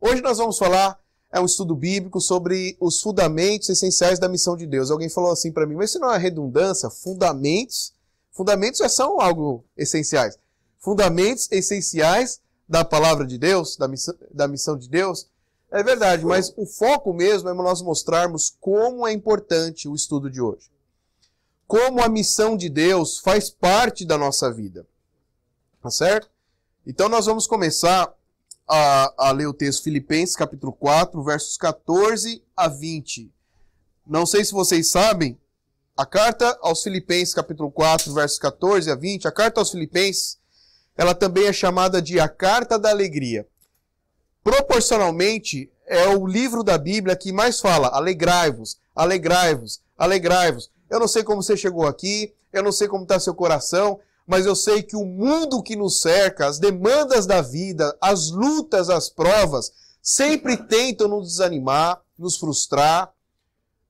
Hoje nós vamos falar, é um estudo bíblico sobre os fundamentos essenciais da missão de Deus. Alguém falou assim para mim, mas isso não é redundância? Fundamentos já são algo essenciais. Fundamentos essenciais da palavra de Deus, da missão de Deus. É verdade, mas o foco mesmo é nós mostrarmos como é importante o estudo de hoje. Como a missão de Deus faz parte da nossa vida. Tá certo? Então nós vamos começar a ler o texto Filipenses, capítulo 4, versos 14 a 20. Não sei se vocês sabem, a carta aos Filipenses, capítulo 4, versos 14 a 20, a carta aos Filipenses, ela também é chamada de a carta da alegria. Proporcionalmente, é o livro da Bíblia que mais fala, alegrai-vos, alegrai-vos, alegrai-vos. Eu não sei como você chegou aqui, eu não sei como está seu coração, mas eu sei que o mundo que nos cerca, as demandas da vida, as lutas, as provas, sempre tentam nos desanimar, nos frustrar,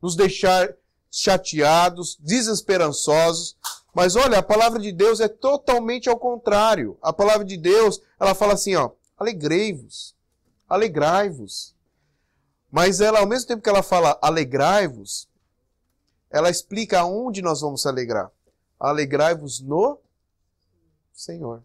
nos deixar chateados, desesperançosos. Mas olha, a palavra de Deus é totalmente ao contrário. A palavra de Deus, ela fala assim, ó, alegrei-vos, alegrai-vos. Mas ela, ao mesmo tempo que ela fala alegrai-vos, ela explica aonde nós vamos se alegrar. Alegrai-vos no Senhor.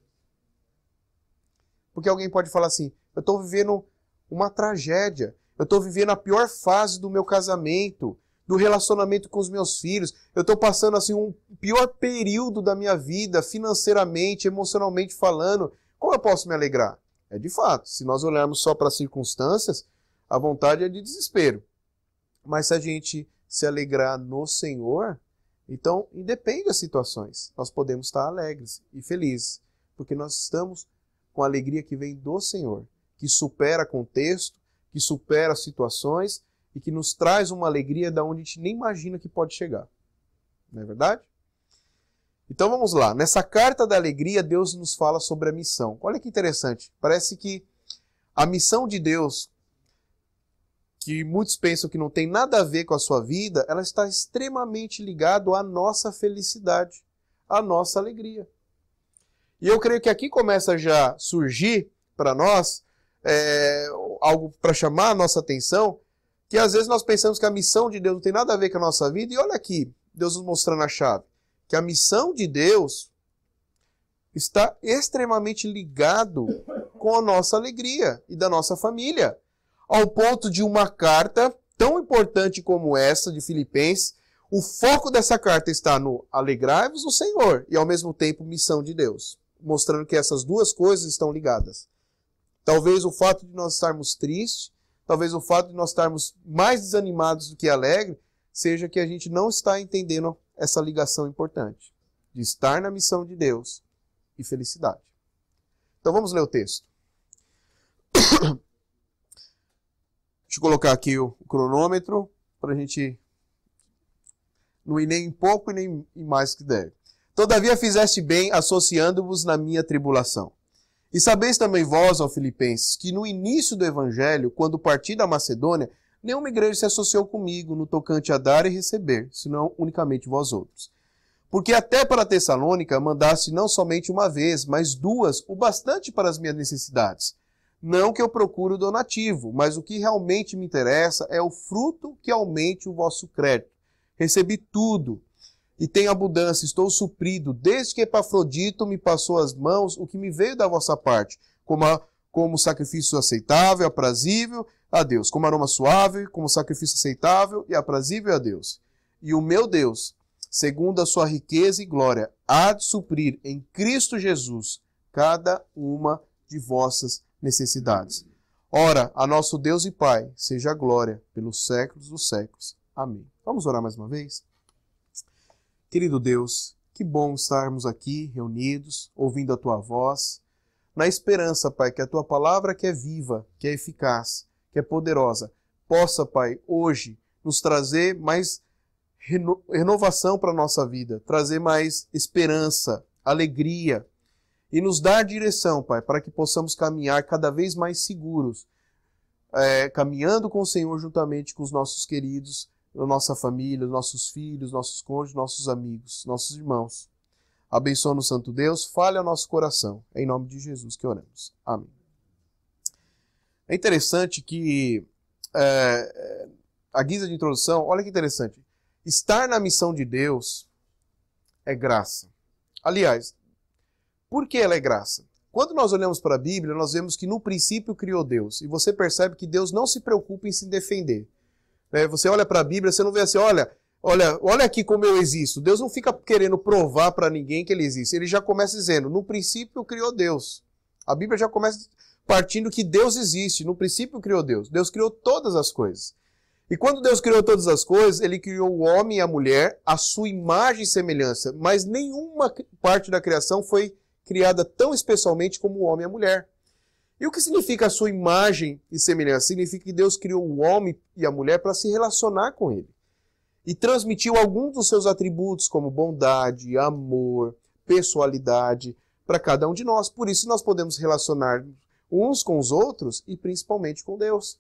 Porque alguém pode falar assim, eu estou vivendo uma tragédia, eu estou vivendo a pior fase do meu casamento, do relacionamento com os meus filhos, eu estou passando assim um pior período da minha vida, financeiramente, emocionalmente falando, como eu posso me alegrar? É de fato, se nós olharmos só para as circunstâncias, a vontade é de desespero. Mas se a gente se alegrar no Senhor, então independe das situações, nós podemos estar alegres e felizes, porque nós estamos com a alegria que vem do Senhor, que supera contexto, que supera situações e que nos traz uma alegria da onde a gente nem imagina que pode chegar. Não é verdade? Então vamos lá. Nessa carta da alegria, Deus nos fala sobre a missão. Olha que interessante. Parece que a missão de Deus, que muitos pensam que não tem nada a ver com a sua vida, ela está extremamente ligada à nossa felicidade, à nossa alegria. E eu creio que aqui começa já a surgir para nós algo para chamar a nossa atenção, que às vezes nós pensamos que a missão de Deus não tem nada a ver com a nossa vida, e olha aqui, Deus nos mostrando a chave, que a missão de Deus está extremamente ligado com a nossa alegria e da nossa família, ao ponto de uma carta tão importante como essa de Filipenses, o foco dessa carta está no alegrai-vos no Senhor e ao mesmo tempo missão de Deus, mostrando que essas duas coisas estão ligadas. Talvez o fato de nós estarmos tristes, talvez o fato de nós estarmos mais desanimados do que alegres, seja que a gente não está entendendo essa ligação importante de estar na missão de Deus e felicidade. Então vamos ler o texto. Deixa eu colocar aqui o cronômetro para a gente não ir nem pouco e nem mais que deve. Todavia fizeste bem associando-vos na minha tribulação. E sabeis também vós, ó Filipenses, que no início do Evangelho, quando parti da Macedônia, nenhuma igreja se associou comigo no tocante a dar e receber, senão unicamente vós outros. Porque até para Tessalônica mandaste não somente uma vez, mas duas, o bastante para as minhas necessidades. Não que eu procure o donativo, mas o que realmente me interessa é o fruto que aumente o vosso crédito. Recebi tudo e tenho abundância, estou suprido, desde que Epafrodito me passou as mãos o que me veio da vossa parte, como sacrifício aceitável, aprazível a Deus, como aroma suave, como sacrifício aceitável e aprazível a Deus. E o meu Deus, segundo a sua riqueza e glória, há de suprir em Cristo Jesus cada uma de vossas necessidades. Ora, a nosso Deus e Pai, seja a glória pelos séculos dos séculos. Amém. Vamos orar mais uma vez? Querido Deus, que bom estarmos aqui reunidos, ouvindo a Tua voz, na esperança, Pai, que a Tua palavra que é viva, que é eficaz, que é poderosa, possa, Pai, hoje nos trazer mais renovação para a nossa vida, trazer mais esperança, alegria e nos dar direção, Pai, para que possamos caminhar cada vez mais seguros, caminhando com o Senhor juntamente com os nossos queridos, a nossa família, nossos filhos, nossos cônjuges, nossos amigos, nossos irmãos. Abençoa-nos, Santo Deus, fale ao nosso coração. É em nome de Jesus que oramos. Amém. É interessante que, a guisa de introdução, olha que interessante. Estar na missão de Deus é graça. Aliás, por que ela é graça? Quando nós olhamos para a Bíblia, nós vemos que no princípio criou Deus. E você percebe que Deus não se preocupa em se defender. Você olha para a Bíblia, você não vê assim, olha aqui como eu existo. Deus não fica querendo provar para ninguém que ele existe. Ele já começa dizendo, no princípio criou Deus. A Bíblia já começa partindo que Deus existe. No princípio criou Deus. Deus criou todas as coisas. E quando Deus criou todas as coisas, ele criou o homem e a mulher, a sua imagem e semelhança. Mas nenhuma parte da criação foi criada tão especialmente como o homem e a mulher. E o que significa a sua imagem e semelhança? Significa que Deus criou o homem e a mulher para se relacionar com ele. E transmitiu alguns dos seus atributos, como bondade, amor, pessoalidade, para cada um de nós. Por isso nós podemos relacionar uns com os outros e principalmente com Deus.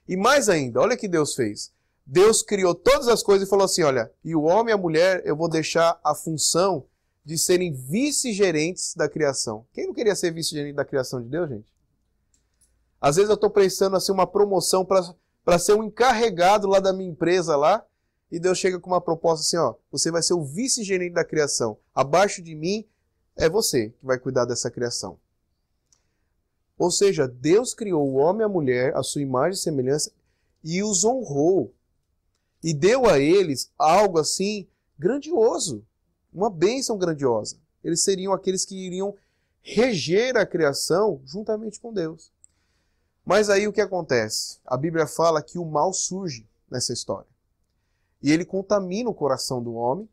E mais ainda, olha o que Deus fez. Deus criou todas as coisas e falou assim, olha, e o homem e a mulher eu vou deixar a função de serem vice-gerentes da criação. Quem não queria ser vice-gerente da criação de Deus, gente? Às vezes eu estou prestando assim, uma promoção para ser um encarregado lá da minha empresa lá, e Deus chega com uma proposta assim, ó, você vai ser o vice-gerente da criação. Abaixo de mim é você que vai cuidar dessa criação. Ou seja, Deus criou o homem e a mulher, a sua imagem e semelhança, e os honrou. E deu a eles algo assim grandioso, uma bênção grandiosa. Eles seriam aqueles que iriam reger a criação juntamente com Deus. Mas aí o que acontece? A Bíblia fala que o mal surge nessa história. E ele contamina o coração do homem,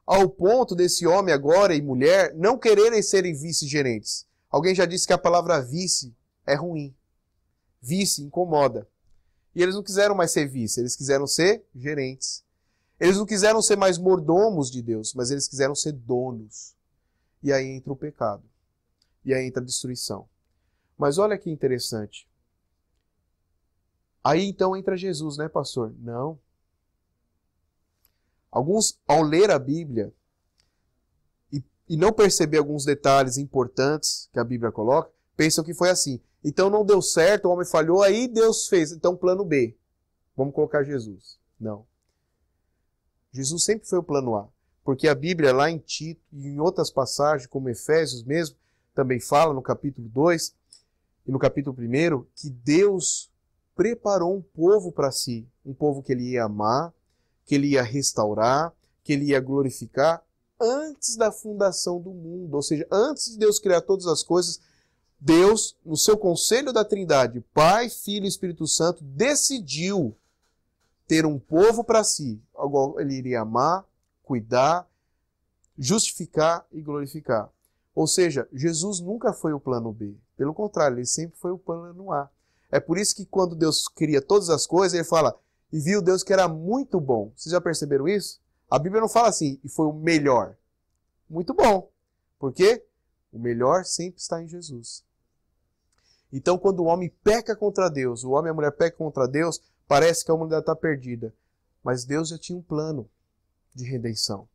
ao ponto desse homem agora e mulher não quererem serem vice-gerentes. Alguém já disse que a palavra vice é ruim. Vice incomoda. E eles não quiseram mais ser vice, eles quiseram ser gerentes. Eles não quiseram ser mais mordomos de Deus, mas eles quiseram ser donos. E aí entra o pecado. E aí entra a destruição. Mas olha que interessante. Aí então entra Jesus, né, pastor? Não. Alguns, ao ler a Bíblia e não perceber alguns detalhes importantes que a Bíblia coloca, pensam que foi assim. Então não deu certo, o homem falhou, aí Deus fez. Então plano B. Vamos colocar Jesus. Não. Jesus sempre foi o plano A. Porque a Bíblia lá em Tito e em outras passagens, como Efésios mesmo, também fala no capítulo 2 e no capítulo 1, que Deus preparou um povo para si. Um povo que ele ia amar, que ele ia restaurar, que ele ia glorificar antes da fundação do mundo. Ou seja, antes de Deus criar todas as coisas, Deus, no seu conselho da Trindade, Pai, Filho e Espírito Santo, decidiu ter um povo para si, ao qual ele iria amar, cuidar, justificar e glorificar. Ou seja, Jesus nunca foi o plano B. Pelo contrário, ele sempre foi o plano A. É por isso que quando Deus cria todas as coisas, ele fala, e viu Deus que era muito bom. Vocês já perceberam isso? A Bíblia não fala assim, e foi o melhor. Muito bom. Por quê? O melhor sempre está em Jesus. Então, quando o homem peca contra Deus, o homem e a mulher pecam contra Deus, parece que a humanidade está perdida. Mas Deus já tinha um plano de redenção.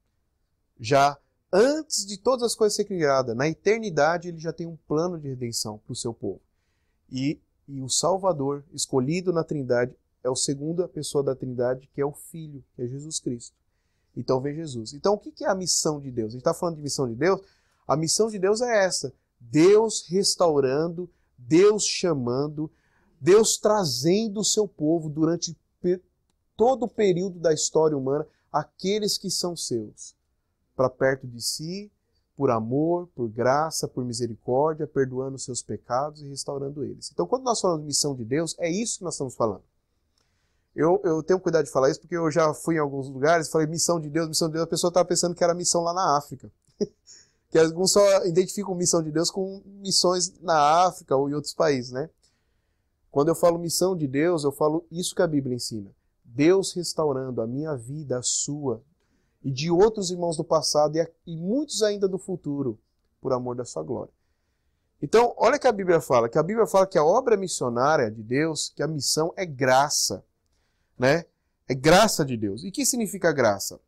Já antes de todas as coisas serem criadas, na eternidade, ele já tem um plano de redenção para o seu povo. E o Salvador, escolhido na Trindade, é a segunda pessoa da Trindade, que é o Filho, que é Jesus Cristo. Então vem Jesus. Então o que é a missão de Deus? A gente está falando de missão de Deus? A missão de Deus é essa. Deus restaurando, Deus chamando, Deus trazendo o seu povo durante todo o período da história humana, aqueles que são seus, para perto de si, por amor, por graça, por misericórdia, perdoando os seus pecados e restaurando eles. Então, quando nós falamos de missão de Deus, é isso que nós estamos falando. Eu tenho cuidado de falar isso porque eu já fui em alguns lugares e falei missão de Deus, a pessoa estava pensando que era missão lá na África. Que alguns só identificam missão de Deus com missões na África ou em outros países, né? Quando eu falo missão de Deus, eu falo isso que a Bíblia ensina. Deus restaurando a minha vida, a sua, e de outros irmãos do passado e muitos ainda do futuro, por amor da sua glória. Então, olha que a Bíblia fala que a obra missionária de Deus, que a missão é graça, né? É graça de Deus. E o que significa graça?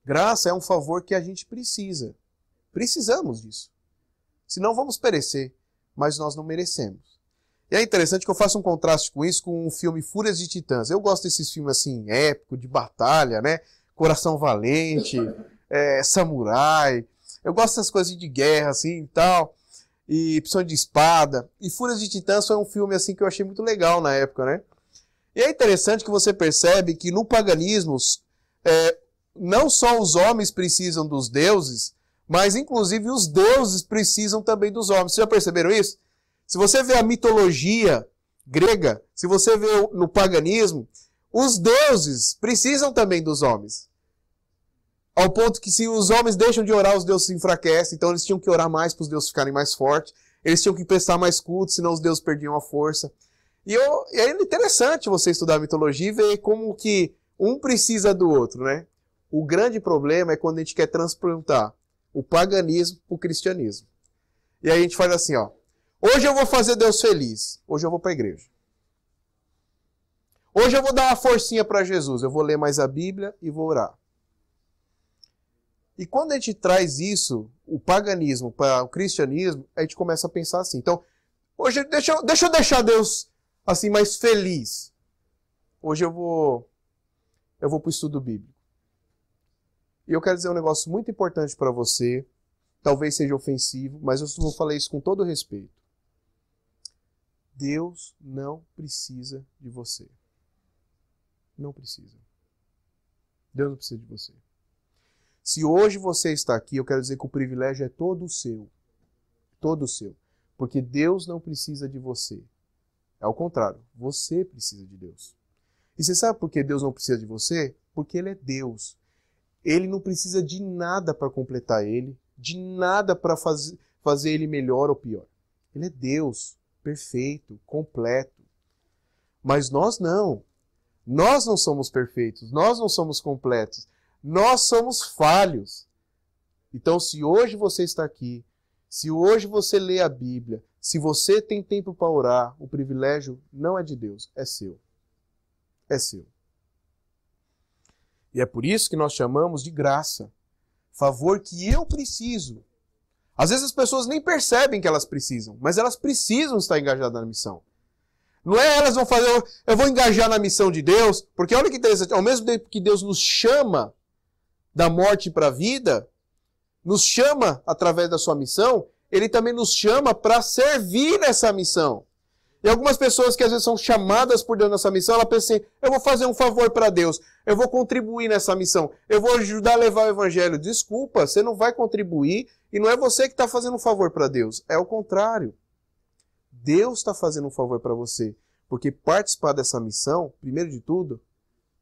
Graça é um favor que a gente precisa. Precisamos disso. Senão vamos perecer, mas nós não merecemos. E é interessante que eu faço um contraste com isso com o filme Fúrias de Titãs. Eu gosto desses filmes assim, épico, de batalha, né? Coração Valente, Samurai. Eu gosto dessas coisas de guerra, assim, e tal. E Opção de Espada. E Fúrias de Titãs foi um filme, assim, que eu achei muito legal na época, né? E é interessante que você percebe que no paganismo, não só os homens precisam dos deuses, mas inclusive os deuses precisam também dos homens. Vocês já perceberam isso? Se você vê a mitologia grega, se você vê no paganismo, os deuses precisam também dos homens. Ao ponto que se os homens deixam de orar, os deuses se enfraquecem, então eles tinham que orar mais para os deuses ficarem mais fortes, eles tinham que prestar mais culto, senão os deuses perdiam a força. E é interessante você estudar a mitologia e ver como que um precisa do outro, né? O grande problema é quando a gente quer transplantar o paganismo para o cristianismo. E aí a gente faz assim, ó. Hoje eu vou fazer Deus feliz. Hoje eu vou para a igreja. Hoje eu vou dar uma forcinha para Jesus. Eu vou ler mais a Bíblia e vou orar. E quando a gente traz isso, o paganismo para o cristianismo, a gente começa a pensar assim. Então, hoje deixa eu deixar Deus assim mais feliz. Hoje eu vou para o estudo bíblico. E eu quero dizer um negócio muito importante para você. Talvez seja ofensivo, mas eu vou falar isso com todo respeito. Deus não precisa de você. Não precisa. Deus não precisa de você. Se hoje você está aqui, eu quero dizer que o privilégio é todo seu. Todo seu. Porque Deus não precisa de você. É ao contrário, você precisa de Deus. E você sabe por que Deus não precisa de você? Porque Ele é Deus. Ele não precisa de nada para completar Ele, de nada para fazer Ele melhor ou pior. Ele é Deus, perfeito, completo. Mas nós não. Nós não somos perfeitos, nós não somos completos. Nós somos falhos. Então, se hoje você está aqui, se hoje você lê a Bíblia, se você tem tempo para orar, o privilégio não é de Deus, é seu. É seu. E é por isso que nós chamamos de graça. Favor que eu preciso. Às vezes as pessoas nem percebem que elas precisam, mas elas precisam estar engajadas na missão. Não é elas vão fazer, eu vou engajar na missão de Deus, porque olha que interessante, ao mesmo tempo que Deus nos chama da morte para a vida, nos chama através da sua missão, Ele também nos chama para servir nessa missão. E algumas pessoas que às vezes são chamadas por Deus nessa missão, ela pensa assim, eu vou fazer um favor para Deus, eu vou contribuir nessa missão, eu vou ajudar a levar o evangelho. Desculpa, você não vai contribuir e não é você que está fazendo um favor para Deus, é o contrário. Deus está fazendo um favor para você, porque participar dessa missão, primeiro de tudo,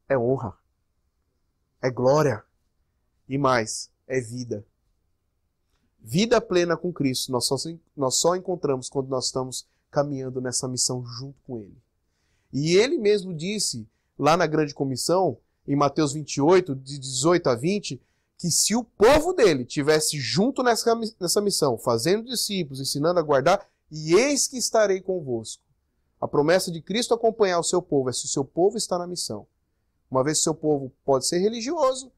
é honra, é glória e mais, é vida. Vida plena com Cristo, nós só encontramos quando nós estamos caminhando nessa missão junto com Ele. E Ele mesmo disse, lá na grande comissão, em Mateus 28, de 18 a 20, que se o povo dele tivesse junto nessa missão, fazendo discípulos, ensinando a guardar, e eis que estarei convosco. A promessa de Cristo acompanhar o seu povo é se o seu povo está na missão. Uma vez que o seu povo pode ser religioso,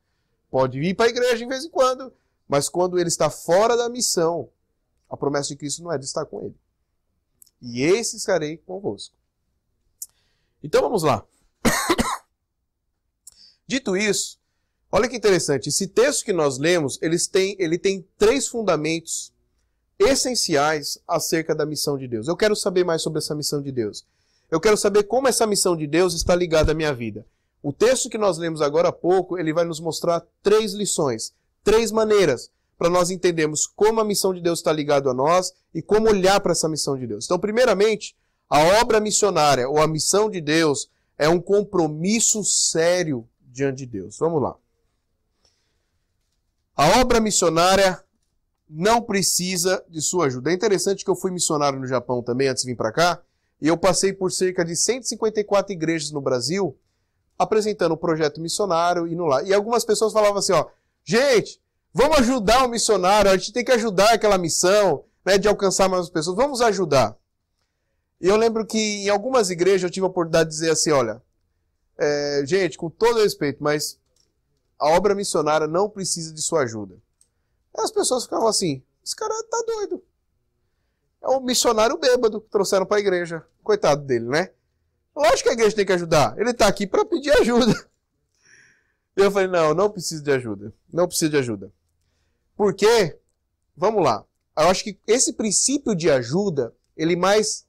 pode ir para a igreja de vez em quando, mas quando ele está fora da missão, a promessa de Cristo não é de estar com ele. E esse estarei convosco. Então vamos lá. Dito isso, olha que interessante. Esse texto que nós lemos, ele tem 3 fundamentos essenciais acerca da missão de Deus. Eu quero saber mais sobre essa missão de Deus. Eu quero saber como essa missão de Deus está ligada à minha vida. O texto que nós lemos agora há pouco, ele vai nos mostrar 3 lições, 3 maneiras para nós entendermos como a missão de Deus está ligada a nós e como olhar para essa missão de Deus. Então, primeiramente, a obra missionária ou a missão de Deus é um compromisso sério diante de Deus. Vamos lá. A obra missionária não precisa de sua ajuda. É interessante que eu fui missionário no Japão também antes de vir para cá, e eu passei por cerca de 154 igrejas no Brasil, apresentando o projeto missionário, indo lá. E algumas pessoas falavam assim, ó, gente, vamos ajudar o missionário, a gente tem que ajudar aquela missão, né, de alcançar mais pessoas, vamos ajudar. E eu lembro que em algumas igrejas eu tive a oportunidade de dizer assim, olha, gente, com todo respeito, mas a obra missionária não precisa de sua ajuda. Aí as pessoas ficavam assim, esse cara tá doido. É um missionário bêbado que trouxeram para a igreja. Coitado dele, né? Lógico que a igreja tem que ajudar. Ele está aqui para pedir ajuda. Eu falei, não preciso de ajuda. Não preciso de ajuda. Por quê? Vamos lá. Eu acho que esse princípio de ajuda, ele mais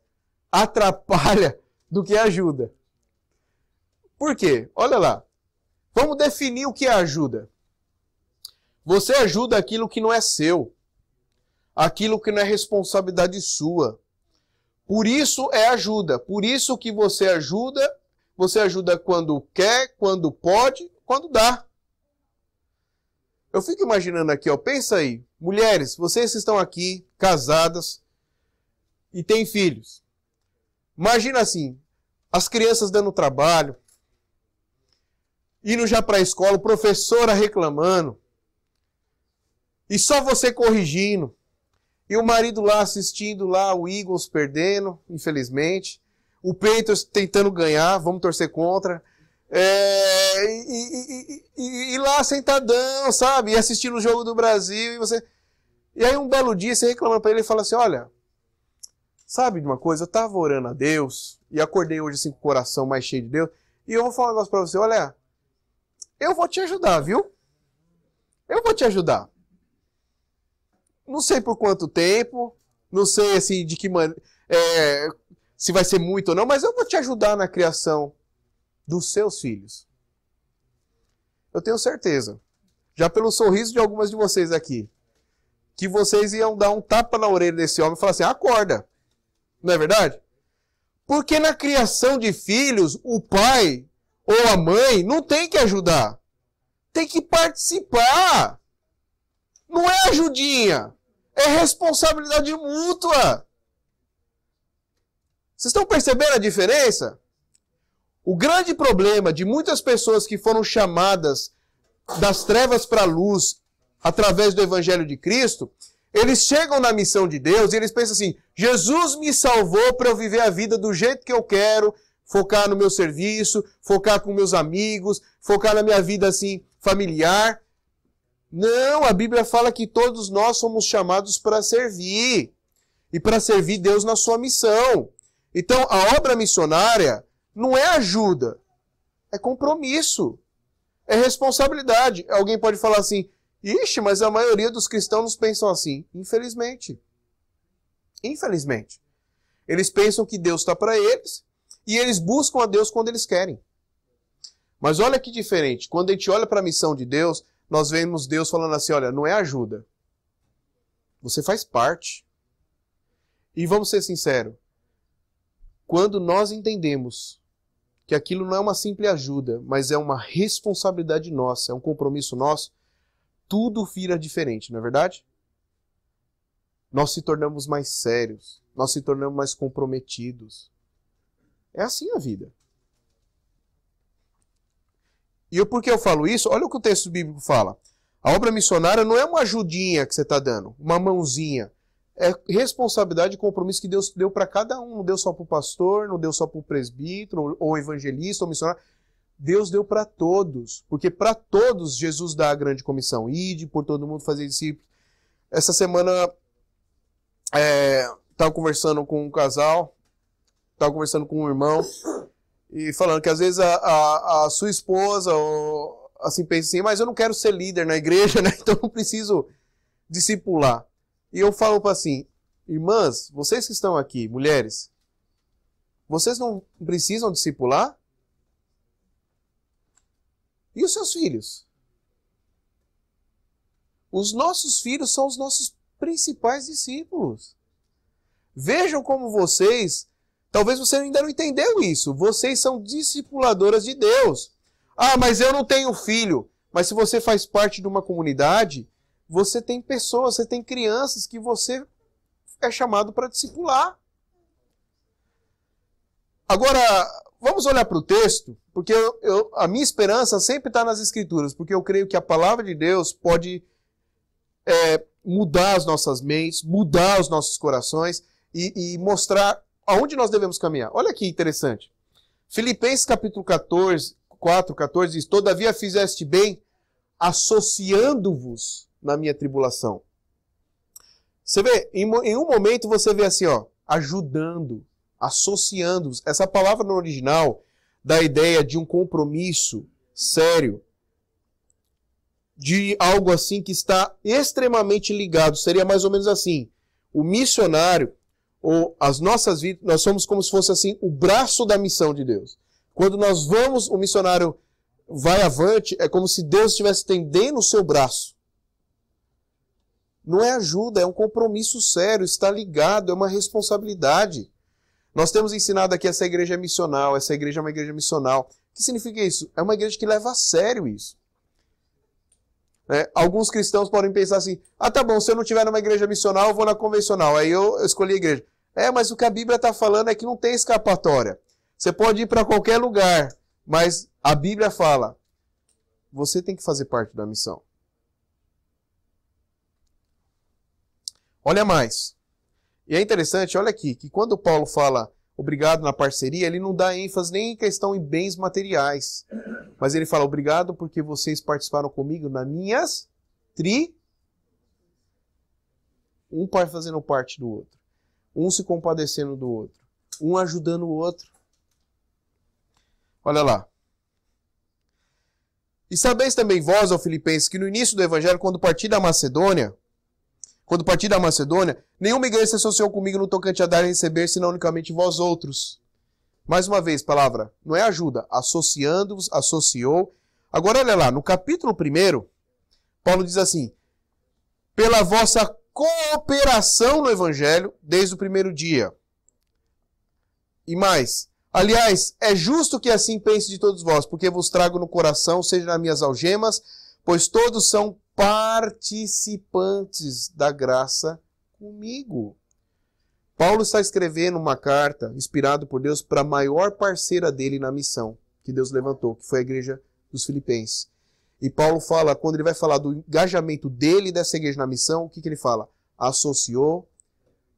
atrapalha do que ajuda. Por quê? Olha lá. Vamos definir o que é ajuda. Você ajuda aquilo que não é seu. Aquilo que não é responsabilidade sua. Por isso é ajuda. Por isso que você ajuda quando quer, quando pode, quando dá. Eu fico imaginando aqui, ó, pensa aí, mulheres, vocês que estão aqui, casadas e têm filhos. Imagina assim, as crianças dando trabalho, indo já para a escola, professora reclamando, e só você corrigindo, e o marido lá assistindo lá o Eagles perdendo, infelizmente, o Patriots tentando ganhar, vamos torcer contra, e lá sentadão, sabe? E assistindo o jogo do Brasil. E aí um belo dia você reclama para ele e fala assim, olha, sabe de uma coisa? Eu estava orando a Deus e acordei hoje assim com o coração mais cheio de Deus. E eu vou falar um negócio para você, olha, eu vou te ajudar, viu? Eu vou te ajudar. Não sei por quanto tempo, não sei assim de que maneira, se vai ser muito ou não, mas eu vou te ajudar na criação dos seus filhos. Eu tenho certeza, já pelo sorriso de algumas de vocês aqui, que vocês iam dar um tapa na orelha desse homem e falar assim, acorda. Não é verdade? Porque na criação de filhos, o pai ou a mãe não tem que ajudar. Tem que participar. Não é ajudinha. É responsabilidade mútua. Vocês estão percebendo a diferença? O grande problema de muitas pessoas que foram chamadas das trevas para a luz através do Evangelho de Cristo, eles chegam na missão de Deus e eles pensam assim, Jesus me salvou para eu viver a vida do jeito que eu quero, focar no meu serviço, focar com meus amigos, focar na minha vida assim familiar. Não, a Bíblia fala que todos nós somos chamados para servir e para servir Deus na sua missão. Então, a obra missionária não é ajuda, é compromisso, é responsabilidade. Alguém pode falar assim, ixi, mas a maioria dos cristãos pensam assim. Infelizmente. Infelizmente. Eles pensam que Deus está para eles e eles buscam a Deus quando eles querem. Mas olha que diferente. Quando a gente olha para a missão de Deus, nós vemos Deus falando assim, olha, não é ajuda. Você faz parte. E vamos ser sinceros. Quando nós entendemos que aquilo não é uma simples ajuda, mas é uma responsabilidade nossa, é um compromisso nosso, tudo vira diferente, não é verdade? Nós se tornamos mais sérios, nós se tornamos mais comprometidos. É assim a vida. E por que eu falo isso? Olha o que o texto bíblico fala. A obra missionária não é uma ajudinha que você está dando, uma mãozinha. É responsabilidade e compromisso que Deus deu para cada um. Não deu só para o pastor, não deu só para o presbítero, ou evangelista, ou missionário. Deus deu para todos. Porque para todos Jesus dá a grande comissão. Ide por todo mundo fazer discípulos. Essa semana estava conversando com um casal, estava conversando com um irmão, e falando que às vezes a sua esposa ou, assim, pensa assim, mas eu não quero ser líder na igreja, né? Então não preciso discipular. E eu falo para assim, irmãs, vocês que estão aqui, mulheres, vocês não precisam discipular? E os seus filhos? Os nossos filhos são os nossos principais discípulos. Vejam como vocês, talvez você ainda não entendeu isso, vocês são discipuladoras de Deus. Ah, mas eu não tenho filho. Mas se você faz parte de uma comunidade, você tem pessoas, você tem crianças que você é chamado para discipular. Agora, vamos olhar para o texto, porque a minha esperança sempre está nas Escrituras, porque eu creio que a palavra de Deus pode mudar as nossas mentes, mudar os nossos corações e mostrar aonde nós devemos caminhar. Olha que interessante. Filipenses capítulo 4:14 diz, todavia fizeste bem associando-vos na minha tribulação. Você vê, em um momento você vê assim, ó, ajudando, associando. Essa palavra no original dá a ideia de um compromisso sério, de algo assim que está extremamente ligado. Seria mais ou menos assim, o missionário, ou as nossas vidas, nós somos como se fosse assim, o braço da missão de Deus. Quando nós vamos, o missionário vai avante, é como se Deus estivesse estendendo o seu braço. Não é ajuda, é um compromisso sério, está ligado, é uma responsabilidade. Nós temos ensinado aqui essa igreja é missional, essa igreja é uma igreja missional. O que significa isso? É uma igreja que leva a sério isso. Alguns cristãos podem pensar assim, tá bom, se eu não estiver numa igreja missional, eu vou na convencional, aí eu escolhi a igreja. Mas o que a Bíblia está falando é que não tem escapatória. Você pode ir para qualquer lugar, mas a Bíblia fala, você tem que fazer parte da missão. Olha mais. E é interessante, olha aqui, que quando Paulo fala obrigado na parceria, ele não dá ênfase nem em questão em bens materiais. Mas ele fala obrigado porque vocês participaram comigo nas minhas um fazendo parte do outro. Um se compadecendo do outro. Um ajudando o outro. Olha lá. E sabeis também vós, ó Filipenses, que no início do evangelho, quando parti da Macedônia, nenhuma igreja se associou comigo no tocante a dar e receber, senão unicamente vós outros. Mais uma vez, palavra, não é ajuda, associando-vos, associou. Agora olha lá, no capítulo 1, Paulo diz assim, pela vossa cooperação no evangelho desde o primeiro dia. E mais, aliás, é justo que assim pense de todos vós, porque vos trago no coração, seja nas minhas algemas, pois todos são participantes da graça comigo. Paulo está escrevendo uma carta, inspirado por Deus, para a maior parceira dele na missão que Deus levantou, que foi a igreja dos Filipenses. E Paulo fala, quando ele vai falar do engajamento dele e dessa igreja na missão, o que ele fala? Associou,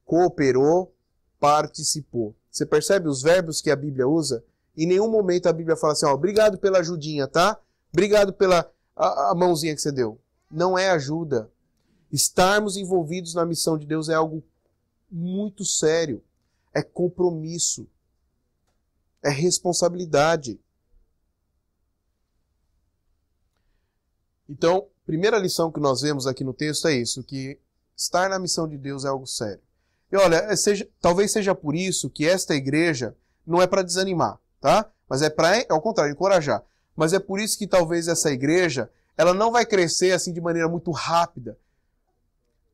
cooperou, participou. Você percebe os verbos que a Bíblia usa? Em nenhum momento a Bíblia fala assim, obrigado pela ajudinha, tá? Obrigado pela a mãozinha que você deu. Não é ajuda. Estarmos envolvidos na missão de Deus é algo muito sério. É compromisso. É responsabilidade. Então, primeira lição que nós vemos aqui no texto é isso, que estar na missão de Deus é algo sério. E olha, talvez seja por isso que esta igreja não é para desanimar, tá? Mas é para, ao contrário, encorajar. Mas é por isso que talvez essa igreja, ela não vai crescer assim de maneira muito rápida.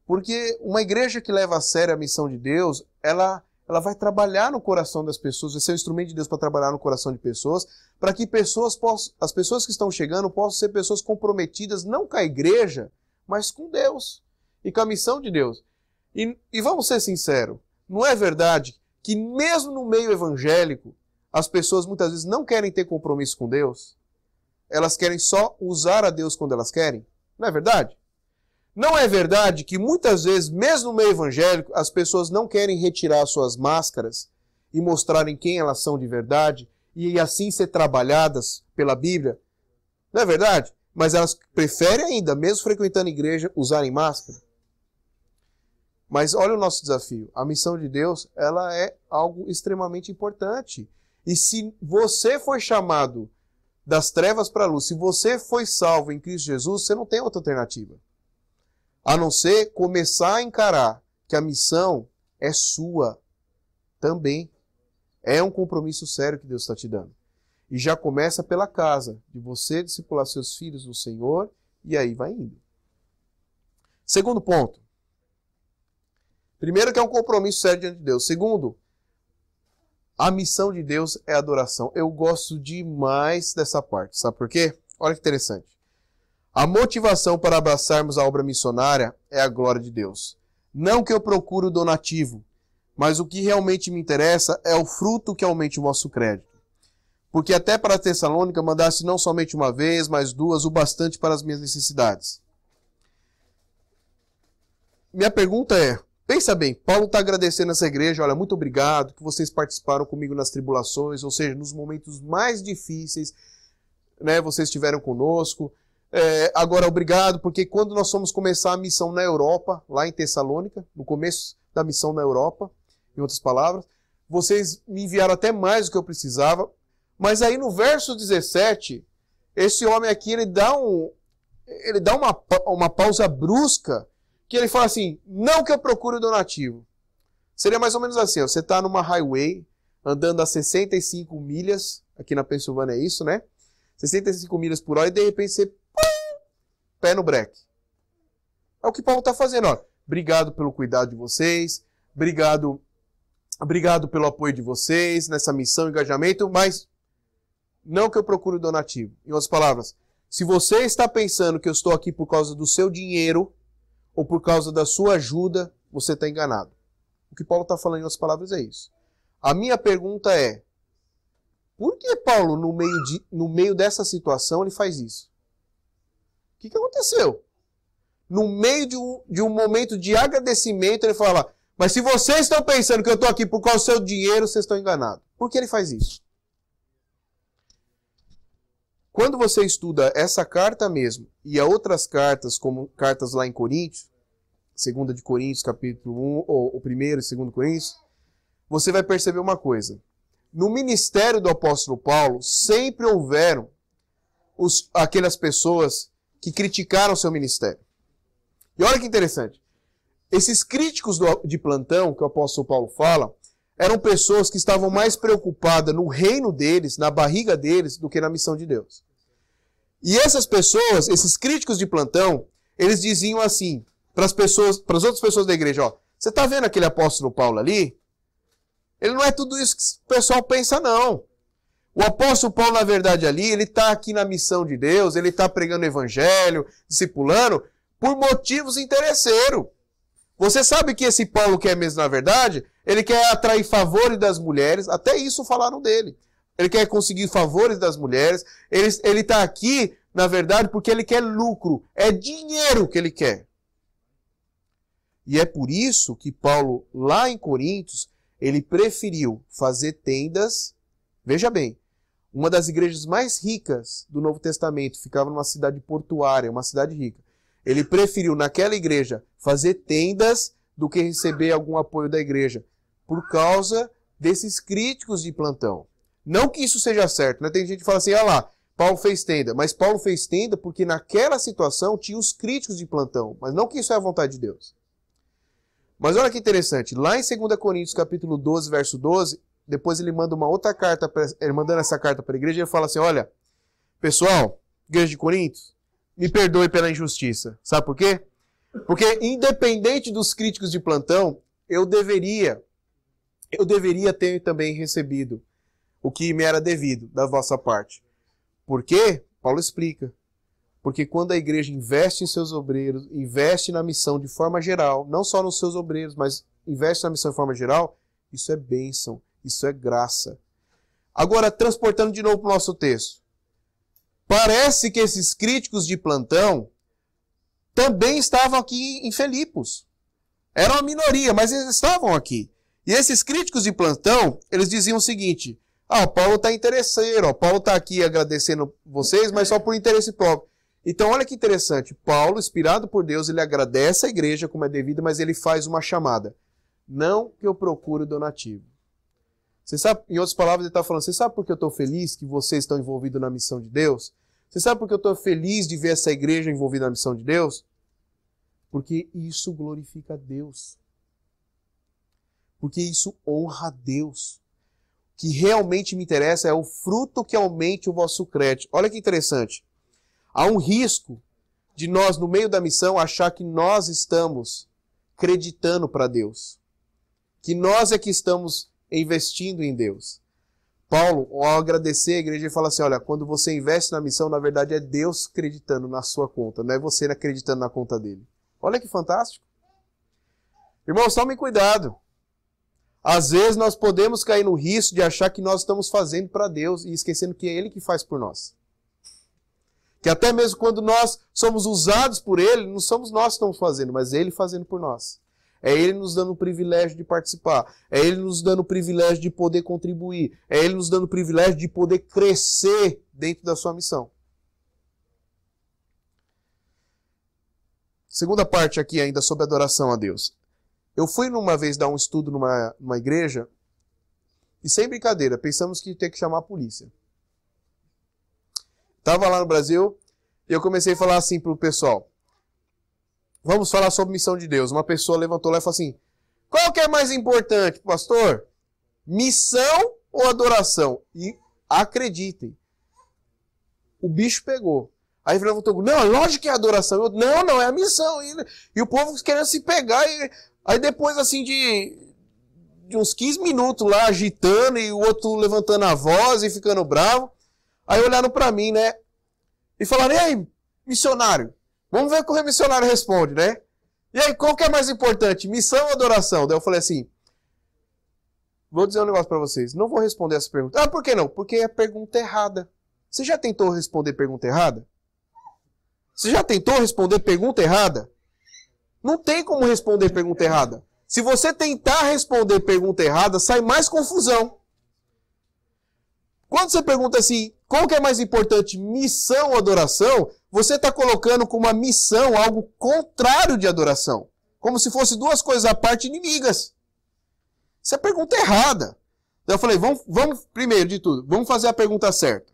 Porque uma igreja que leva a sério a missão de Deus, ela vai trabalhar no coração das pessoas, vai ser um instrumento de Deus para trabalhar no coração de pessoas, para que as pessoas que estão chegando possam ser pessoas comprometidas não com a igreja, mas com Deus e com a missão de Deus. E vamos ser sinceros, não é verdade que mesmo no meio evangélico, as pessoas muitas vezes não querem ter compromisso com Deus? Elas querem só usar a Deus quando elas querem? Não é verdade? Não é verdade que muitas vezes, mesmo no meio evangélico, as pessoas não querem retirar suas máscaras e mostrarem quem elas são de verdade e assim ser trabalhadas pela Bíblia? Não é verdade? Mas elas preferem ainda, mesmo frequentando a igreja, usarem máscara. Mas olha o nosso desafio. A missão de Deus, ela é algo extremamente importante. E se você foi chamado das trevas para a luz, se você foi salvo em Cristo Jesus, você não tem outra alternativa. A não ser começar a encarar que a missão é sua também. É um compromisso sério que Deus está te dando. E já começa pela casa, de você discipular seus filhos no Senhor, e aí vai indo. Segundo ponto. Primeiro que é um compromisso sério diante de Deus. Segundo, a missão de Deus é adoração. Eu gosto demais dessa parte. Sabe por quê? Olha que interessante. A motivação para abraçarmos a obra missionária é a glória de Deus. Não que eu procure o donativo, mas o que realmente me interessa é o fruto que aumente o vosso crédito. Porque até para Tessalônica mandasse não somente uma vez, mas duas, o bastante para as minhas necessidades. Minha pergunta é, pensa bem, Paulo está agradecendo essa igreja, olha, muito obrigado que vocês participaram comigo nas tribulações, ou seja, nos momentos mais difíceis, né, vocês estiveram conosco. Agora, obrigado, porque quando nós fomos começar a missão na Europa, lá em Tessalônica, no começo da missão na Europa, em outras palavras, vocês me enviaram até mais do que eu precisava, mas aí no verso 17, esse homem aqui, ele dá uma pausa brusca, que ele fala assim, não que eu procure o donativo. Seria mais ou menos assim, ó, você está numa highway, andando a 65 milhas, aqui na Pensilvânia é isso, né? 65 milhas por hora, e de repente você, pé no breque. É o que Paulo está fazendo, ó. Obrigado pelo cuidado de vocês, obrigado pelo apoio de vocês nessa missão, engajamento, mas não que eu procure o donativo. Em outras palavras, se você está pensando que eu estou aqui por causa do seu dinheiro ou por causa da sua ajuda, você está enganado. O que Paulo está falando em outras palavras é isso. A minha pergunta é, por que Paulo, no meio dessa situação, ele faz isso? O que aconteceu? No meio de um momento de agradecimento, ele fala, mas se vocês estão pensando que eu estou aqui por causa do seu dinheiro, vocês estão enganados. Por que ele faz isso? Quando você estuda essa carta mesmo, e a outras cartas, como cartas lá em Coríntios, 2 de Coríntios, capítulo 1, ou o 1º e 2 Coríntios, você vai perceber uma coisa. No ministério do apóstolo Paulo, sempre houveram aquelas pessoas que criticaram seu ministério. E olha que interessante. Esses críticos de plantão, que o apóstolo Paulo fala, eram pessoas que estavam mais preocupadas no reino deles, na barriga deles, do que na missão de Deus. E essas pessoas, esses críticos de plantão, eles diziam assim, para as outras pessoas da igreja, ó, você está vendo aquele apóstolo Paulo ali? Ele não é tudo isso que o pessoal pensa, não. O apóstolo Paulo, na verdade, ali, ele está aqui na missão de Deus, ele está pregando o evangelho, discipulando, por motivos interesseiros. Você sabe que esse Paulo quer mesmo, na verdade? Ele quer atrair favores das mulheres, até isso falaram dele. Ele quer conseguir favores das mulheres, ele está aqui, na verdade, porque ele quer lucro, é dinheiro que ele quer. E é por isso que Paulo, lá em Coríntios, ele preferiu fazer tendas. Veja bem, uma das igrejas mais ricas do Novo Testamento ficava numa cidade portuária, uma cidade rica. Ele preferiu, naquela igreja, fazer tendas do que receber algum apoio da igreja, por causa desses críticos de plantão. Não que isso seja certo, né? Tem gente que fala assim, lá, Paulo fez tenda. Mas Paulo fez tenda porque naquela situação tinha os críticos de plantão. Mas não que isso é a vontade de Deus. Mas olha que interessante, lá em 2 Coríntios, capítulo 12, verso 12, depois ele manda uma outra carta, ele mandando essa carta para a igreja, ele fala assim, olha, pessoal, igreja de Coríntios, me perdoe pela injustiça. Sabe por quê? Porque independente dos críticos de plantão, eu deveria ter também recebido o que me era devido da vossa parte. Por quê? Paulo explica. Porque quando a igreja investe em seus obreiros, investe na missão de forma geral, não só nos seus obreiros, mas investe na missão de forma geral, isso é bênção, isso é graça. Agora, transportando de novo para o nosso texto. Parece que esses críticos de plantão também estavam aqui em Filipos. Era uma minoria, mas eles estavam aqui. E esses críticos de plantão, eles diziam o seguinte, Paulo está interesseiro, Paulo está aqui agradecendo vocês, mas só por interesse próprio. Então, olha que interessante. Paulo, inspirado por Deus, ele agradece a igreja como é devido, mas ele faz uma chamada. Não que eu procure o donativo. Você sabe, em outras palavras, ele está falando, você sabe por que eu estou feliz que vocês estão envolvidos na missão de Deus? Você sabe por que eu estou feliz de ver essa igreja envolvida na missão de Deus? Porque isso glorifica a Deus. Porque isso honra a Deus. O que realmente me interessa é o fruto que aumente o vosso crédito. Olha que interessante. Há um risco de nós, no meio da missão, achar que nós estamos creditando para Deus. Que nós é que estamos investindo em Deus. Paulo, ao agradecer a igreja, ele fala assim, olha, quando você investe na missão, na verdade é Deus acreditando na sua conta, não é você acreditando na conta dele. Olha que fantástico. Irmãos, tomem cuidado. Às vezes nós podemos cair no risco de achar que nós estamos fazendo para Deus e esquecendo que é Ele que faz por nós. Que até mesmo quando nós somos usados por Ele, não somos nós que estamos fazendo, mas Ele fazendo por nós. É Ele nos dando o privilégio de participar. É Ele nos dando o privilégio de poder contribuir. É Ele nos dando o privilégio de poder crescer dentro da sua missão. segunda parte aqui ainda sobre adoração a Deus. Eu fui uma vez dar um estudo numa igreja e, sem brincadeira, pensamos que ia ter que chamar a polícia. Estava lá no Brasil e eu comecei a falar assim para o pessoal. Vamos falar sobre missão de Deus. Uma pessoa levantou lá e falou assim, qual que é mais importante, pastor? Missão ou adoração? E acreditem, o bicho pegou. Aí ele levantou, não, lógico que é adoração. Não, é a missão. E o povo querendo se pegar. Aí depois, assim, de uns 15 minutos lá agitando e o outro levantando a voz e ficando bravo. Aí olharam pra mim, né? E falaram, e aí, missionário? Vamos ver como o missionário responde, né? E aí, qual que é mais importante, missão ou adoração? Daí eu falei assim, vou dizer um negócio pra vocês, não vou responder essa pergunta. Ah, por que não? Porque é pergunta errada. Você já tentou responder pergunta errada? Você já tentou responder pergunta errada? Não tem como responder pergunta errada. Se você tentar responder pergunta errada, sai mais confusão. Quando você pergunta assim, qual que é mais importante, missão ou adoração, você está colocando como uma missão algo contrário de adoração. Como se fossem duas coisas à parte inimigas. Isso é pergunta errada. Então eu falei, vamos primeiro de tudo, vamos fazer a pergunta certa.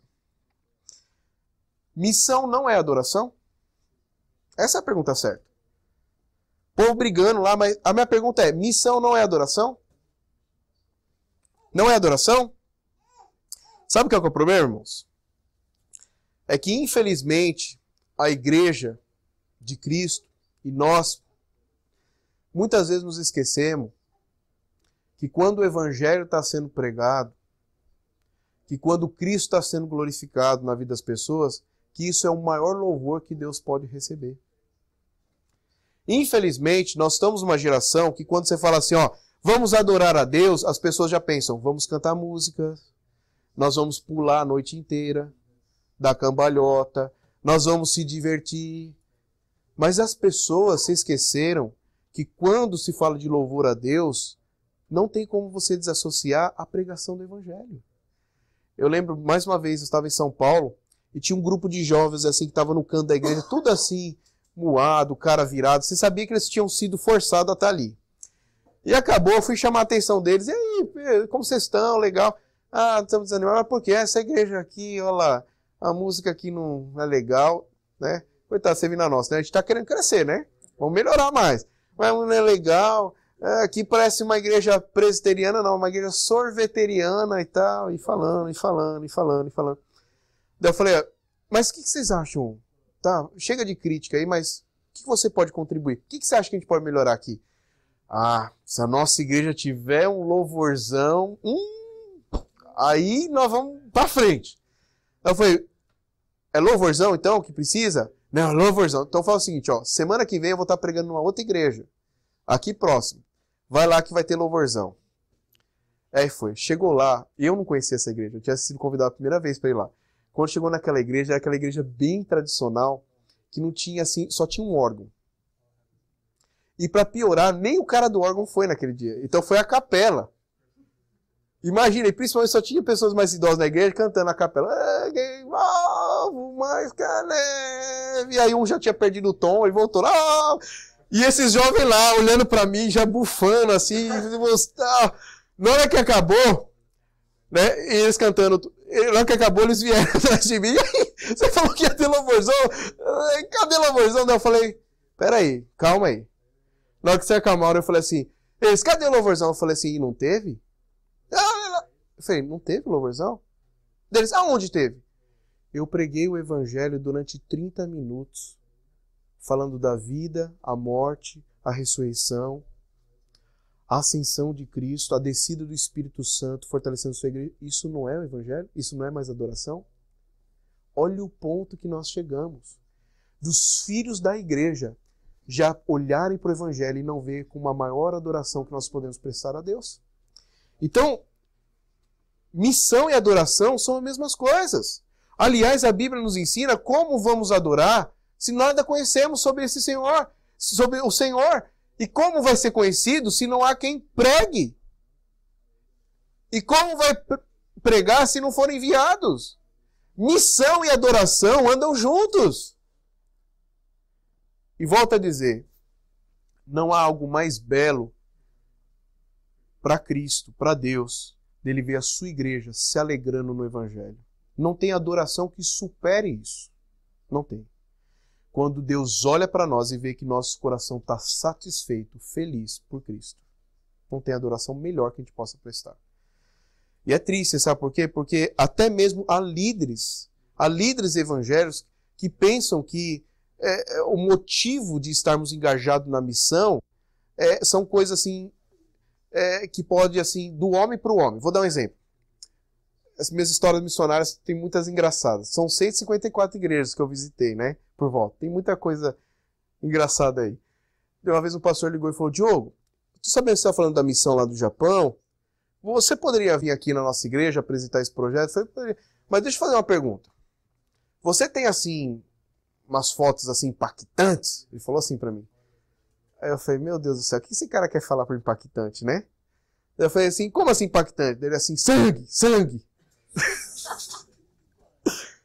Missão não é adoração? Essa é a pergunta certa. O povo brigando lá, mas a minha pergunta é, missão não é adoração? Não é adoração? Sabe o que é o problema, irmãos? É que, infelizmente, a igreja de Cristo e nós, muitas vezes nos esquecemos que quando o evangelho está sendo pregado, que quando Cristo está sendo glorificado na vida das pessoas, que isso é o maior louvor que Deus pode receber. Infelizmente, nós estamos numa geração que quando você fala assim, ó, vamos adorar a Deus, as pessoas já pensam, vamos cantar músicas, nós vamos pular a noite inteira, dar cambalhota, nós vamos se divertir. Mas as pessoas se esqueceram que quando se fala de louvor a Deus, não tem como você desassociar a pregação do Evangelho. Eu lembro, mais uma vez, eu estava em São Paulo e tinha um grupo de jovens assim que estava no canto da igreja, tudo assim, moado, cara virado. Você sabia que eles tinham sido forçados a estar ali. E acabou, eu fui chamar a atenção deles. E aí, como vocês estão? Legal. Ah, estamos desanimados. Mas por quê? Essa igreja aqui, olha lá, a música aqui não é legal, né? Coitado, você vindo na nossa, né? A gente está querendo crescer, né? Vamos melhorar mais. Mas não é legal. Aqui parece uma igreja presbiteriana, não, uma igreja sorveteriana e tal, e falando. Daí eu falei, mas o que vocês acham? Tá, chega de crítica aí, mas o que você pode contribuir? O que você acha que a gente pode melhorar aqui? Ah, se a nossa igreja tiver um louvorzão, aí nós vamos pra frente. Eu falei, é louvorzão então que precisa? Não, louvorzão. Então fala o seguinte, ó, semana que vem eu vou estar pregando numa outra igreja, aqui próximo. Vai lá que vai ter louvorzão. Aí foi, chegou lá, eu não conhecia essa igreja, eu tinha sido convidado a primeira vez para ir lá. Quando chegou naquela igreja, era aquela igreja bem tradicional, que não tinha assim, só tinha um órgão. E para piorar, nem o cara do órgão foi naquele dia. Então foi a capela. Imagina, e principalmente só tinha pessoas mais idosas na igreja cantando a capela. Mais caneve. E aí um já tinha perdido o tom e voltou lá. E esses jovens lá, olhando para mim, já bufando assim. Na hora que acabou, né? E eles cantando. Na hora que acabou, eles vieram atrás de mim. E aí, você falou que ia ter louvorzão? Cadê louvorzão? Daí eu falei, peraí, calma aí. Na hora que você acalmaram, eu falei assim, eles, cadê o louvorzão? Eu falei assim, e não teve? Eu falei, não teve louvorzão? Deles, aonde teve? Eu preguei o evangelho durante 30 minutos, falando da vida, a morte, a ressurreição, a ascensão de Cristo, a descida do Espírito Santo, fortalecendo sua igreja. Isso não é o evangelho? Isso não é mais adoração? Olha o ponto que nós chegamos. Dos filhos da igreja já olharem para o evangelho e não ver com uma maior adoração que nós podemos prestar a Deus. Então, missão e adoração são as mesmas coisas. Aliás, a Bíblia nos ensina como vamos adorar se nada conhecemos sobre esse Senhor, sobre o Senhor. E como vai ser conhecido se não há quem pregue? E como vai pregar se não forem enviados? Missão e adoração andam juntos. E volto a dizer, não há algo mais belo para Cristo, para Deus, dele ver a sua igreja se alegrando no Evangelho. Não tem adoração que supere isso. Não tem. Quando Deus olha para nós e vê que nosso coração está satisfeito, feliz por Cristo. Não tem adoração melhor que a gente possa prestar. E é triste, sabe por quê? Porque até mesmo há líderes evangélicos que pensam que o motivo de estarmos engajados na missão são coisas assim, que pode, assim, do homem para o homem. Vou dar um exemplo. As minhas histórias missionárias têm muitas engraçadas. São 154 igrejas que eu visitei, né? Por volta. Tem muita coisa engraçada aí. Uma vez um pastor ligou e falou, Diogo, tu sabendo que você está falando da missão lá do Japão? Você poderia vir aqui na nossa igreja apresentar esse projeto? Eu falei, mas deixa eu fazer uma pergunta. Você tem, assim, umas fotos, assim, impactantes? Ele falou assim para mim. Aí eu falei, meu Deus do céu, o que esse cara quer falar por impactante, né? Eu falei assim, como assim impactante? Ele assim, sangue.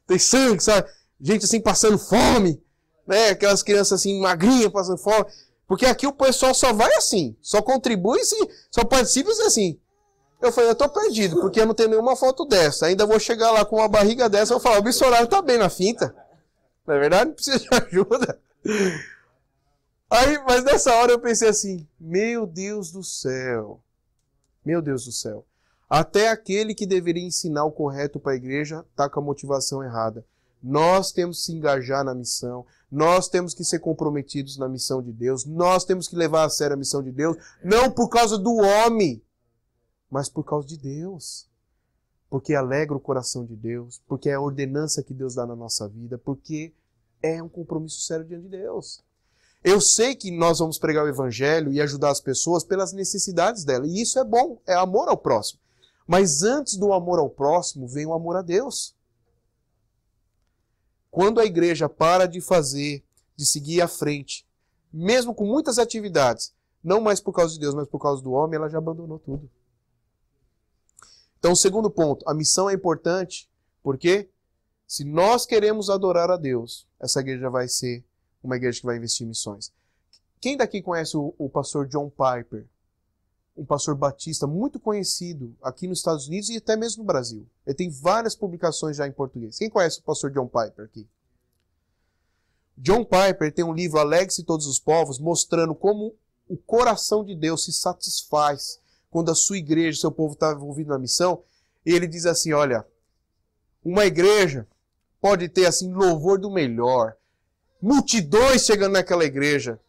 Tem sangue, sabe? Gente assim passando fome, né? Aquelas crianças assim magrinhas passando fome. Porque aqui o pessoal só vai assim, só contribui, só participa assim. Eu falei, eu tô perdido, porque eu não tenho nenhuma foto dessa. Ainda vou chegar lá com uma barriga dessa, eu vou falar, o missionário tá bem na finta. Não é verdade? Não precisa de ajuda. Aí, mas nessa hora eu pensei assim, meu Deus do céu. Meu Deus do céu. Até aquele que deveria ensinar o correto para a igreja está com a motivação errada. Nós temos que se engajar na missão. Nós temos que ser comprometidos na missão de Deus. Nós temos que levar a sério a missão de Deus. Não por causa do homem, mas por causa de Deus. Porque alegra o coração de Deus. Porque é a ordenança que Deus dá na nossa vida. Porque é um compromisso sério diante de Deus. Eu sei que nós vamos pregar o evangelho e ajudar as pessoas pelas necessidades dela. E isso é bom, é amor ao próximo. Mas antes do amor ao próximo, vem o amor a Deus. Quando a igreja para de fazer, de seguir à frente, mesmo com muitas atividades, não mais por causa de Deus, mas por causa do homem, ela já abandonou tudo. Então, o segundo ponto, a missão é importante, porque se nós queremos adorar a Deus, essa igreja vai ser uma igreja que vai investir em missões. Quem daqui conhece o pastor John Piper? Um pastor batista muito conhecido aqui nos Estados Unidos e até mesmo no Brasil. Ele tem várias publicações já em português. Quem conhece o pastor John Piper aqui? John Piper tem um livro, Alegre-se Todos os Povos, mostrando como o coração de Deus se satisfaz quando a sua igreja, seu povo está envolvido na missão. E ele diz assim, olha, uma igreja pode ter assim louvor do melhor, multidões chegando naquela igreja,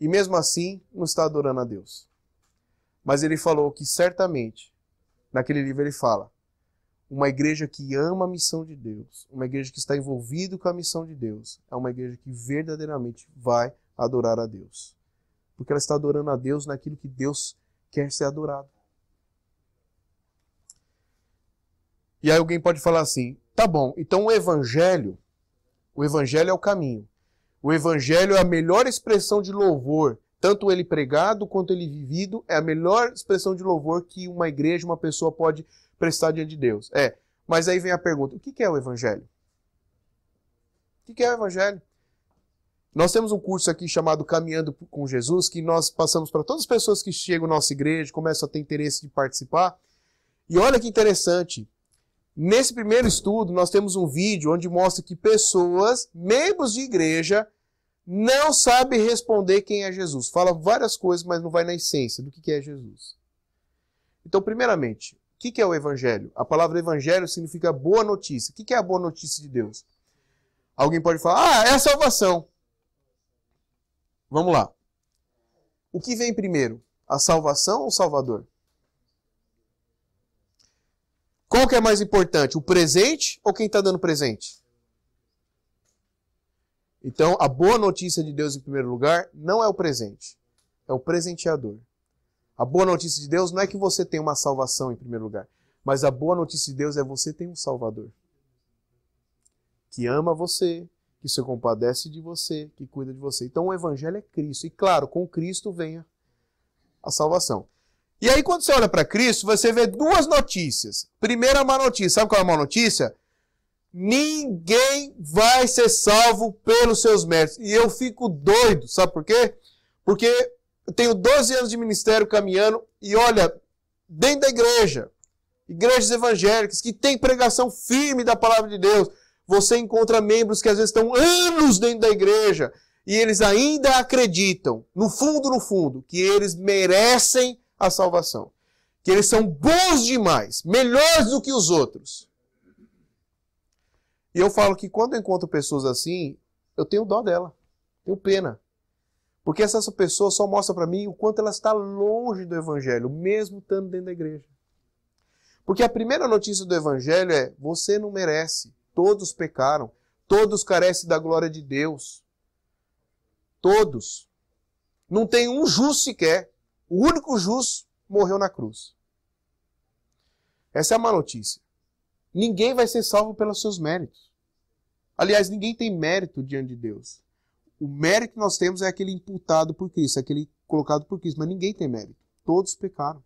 e mesmo assim não está adorando a Deus. Mas ele falou que certamente, naquele livro ele fala, uma igreja que ama a missão de Deus, uma igreja que está envolvida com a missão de Deus, é uma igreja que verdadeiramente vai adorar a Deus. Porque ela está adorando a Deus naquilo que Deus quer ser adorado. E aí alguém pode falar assim, tá bom, então o evangelho é o caminho. O evangelho é a melhor expressão de louvor, tanto ele pregado quanto ele vivido, é a melhor expressão de louvor que uma igreja, uma pessoa pode prestar diante de Deus. Mas aí vem a pergunta, o que é o evangelho? O que é o evangelho? Nós temos um curso aqui chamado Caminhando com Jesus, que nós passamos para todas as pessoas que chegam à nossa igreja, começam a ter interesse de participar. E olha que interessante, nesse primeiro estudo nós temos um vídeo onde mostra que pessoas, membros de igreja, não sabem responder quem é Jesus. Fala várias coisas, mas não vai na essência do que é Jesus. Então, primeiramente, o que é o evangelho? A palavra evangelho significa boa notícia. O que é a boa notícia de Deus? Alguém pode falar, é a salvação. Vamos lá. O que vem primeiro? A salvação ou o Salvador? Qual que é mais importante? O presente ou quem está dando presente? Então, a boa notícia de Deus, em primeiro lugar, não é o presente. É o presenteador. A boa notícia de Deus não é que você tem uma salvação, em primeiro lugar. Mas a boa notícia de Deus é que você tem um Salvador. Que ama você, que se compadece de você, que cuida de você. Então, o Evangelho é Cristo. E, claro, com Cristo vem a salvação. E aí, quando você olha para Cristo, você vê duas notícias. Primeira má notícia. Sabe qual é a má notícia? Ninguém vai ser salvo pelos seus méritos. E eu fico doido, sabe por quê? Porque eu tenho 12 anos de ministério caminhando e olha, dentro da igreja, igrejas evangélicas que tem pregação firme da palavra de Deus, você encontra membros que às vezes estão anos dentro da igreja e eles ainda acreditam, no fundo, que eles merecem a salvação. Que eles são bons demais, melhores do que os outros. E eu falo que quando eu encontro pessoas assim, eu tenho dó dela, tenho pena. Porque essa pessoa só mostra para mim o quanto ela está longe do evangelho, mesmo estando dentro da igreja. Porque a primeira notícia do evangelho é, você não merece, todos pecaram, todos carecem da glória de Deus. Todos. Não tem um justo sequer. O único justo morreu na cruz. Essa é a má notícia. Ninguém vai ser salvo pelos seus méritos. Aliás, ninguém tem mérito diante de Deus. O mérito que nós temos é aquele imputado por Cristo, aquele colocado por Cristo, mas ninguém tem mérito. Todos pecaram.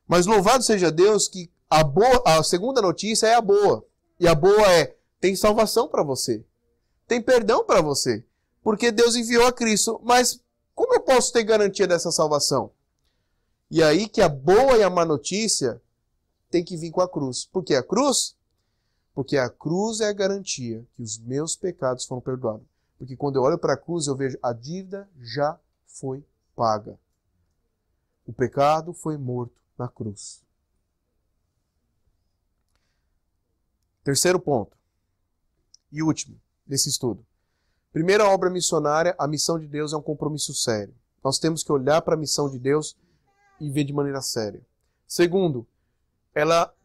Mas louvado seja Deus que a segunda notícia é a boa. E a boa é, tem salvação para você. Tem perdão para você. Porque Deus enviou a Cristo. Mas como eu posso ter garantia dessa salvação? E aí que a boa e a má notícia tem que vir com a cruz. Por que a cruz? Porque a cruz é a garantia que os meus pecados foram perdoados. Porque quando eu olho para a cruz, eu vejo a dívida já foi paga. O pecado foi morto na cruz. Terceiro ponto. E último desse estudo. Primeira obra missionária, a missão de Deus é um compromisso sério. Nós temos que olhar para a missão de Deus e ver de maneira séria. Segundo,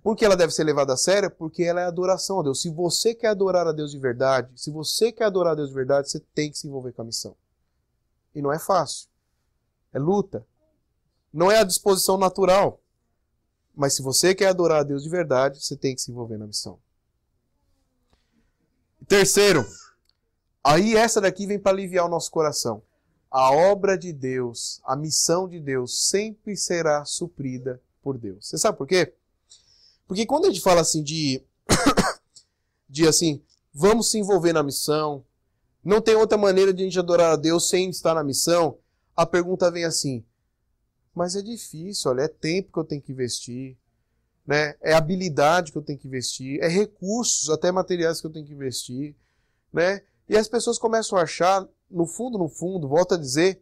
por que ela deve ser levada a sério? Porque ela é adoração a Deus. Se você quer adorar a Deus de verdade, você tem que se envolver com a missão. E não é fácil. É luta. Não é a disposição natural. Mas se você quer adorar a Deus de verdade, você tem que se envolver na missão. Terceiro, aí essa daqui vem para aliviar o nosso coração. A obra de Deus, a missão de Deus sempre será suprida por Deus. Você sabe por quê? Porque quando a gente fala assim de assim, vamos se envolver na missão, não tem outra maneira de a gente adorar a Deus sem estar na missão, a pergunta vem assim, mas é difícil, olha, é tempo que eu tenho que investir, né? É habilidade que eu tenho que investir, é recursos, até materiais que eu tenho que investir, né? E as pessoas começam a achar, no fundo, volta a dizer,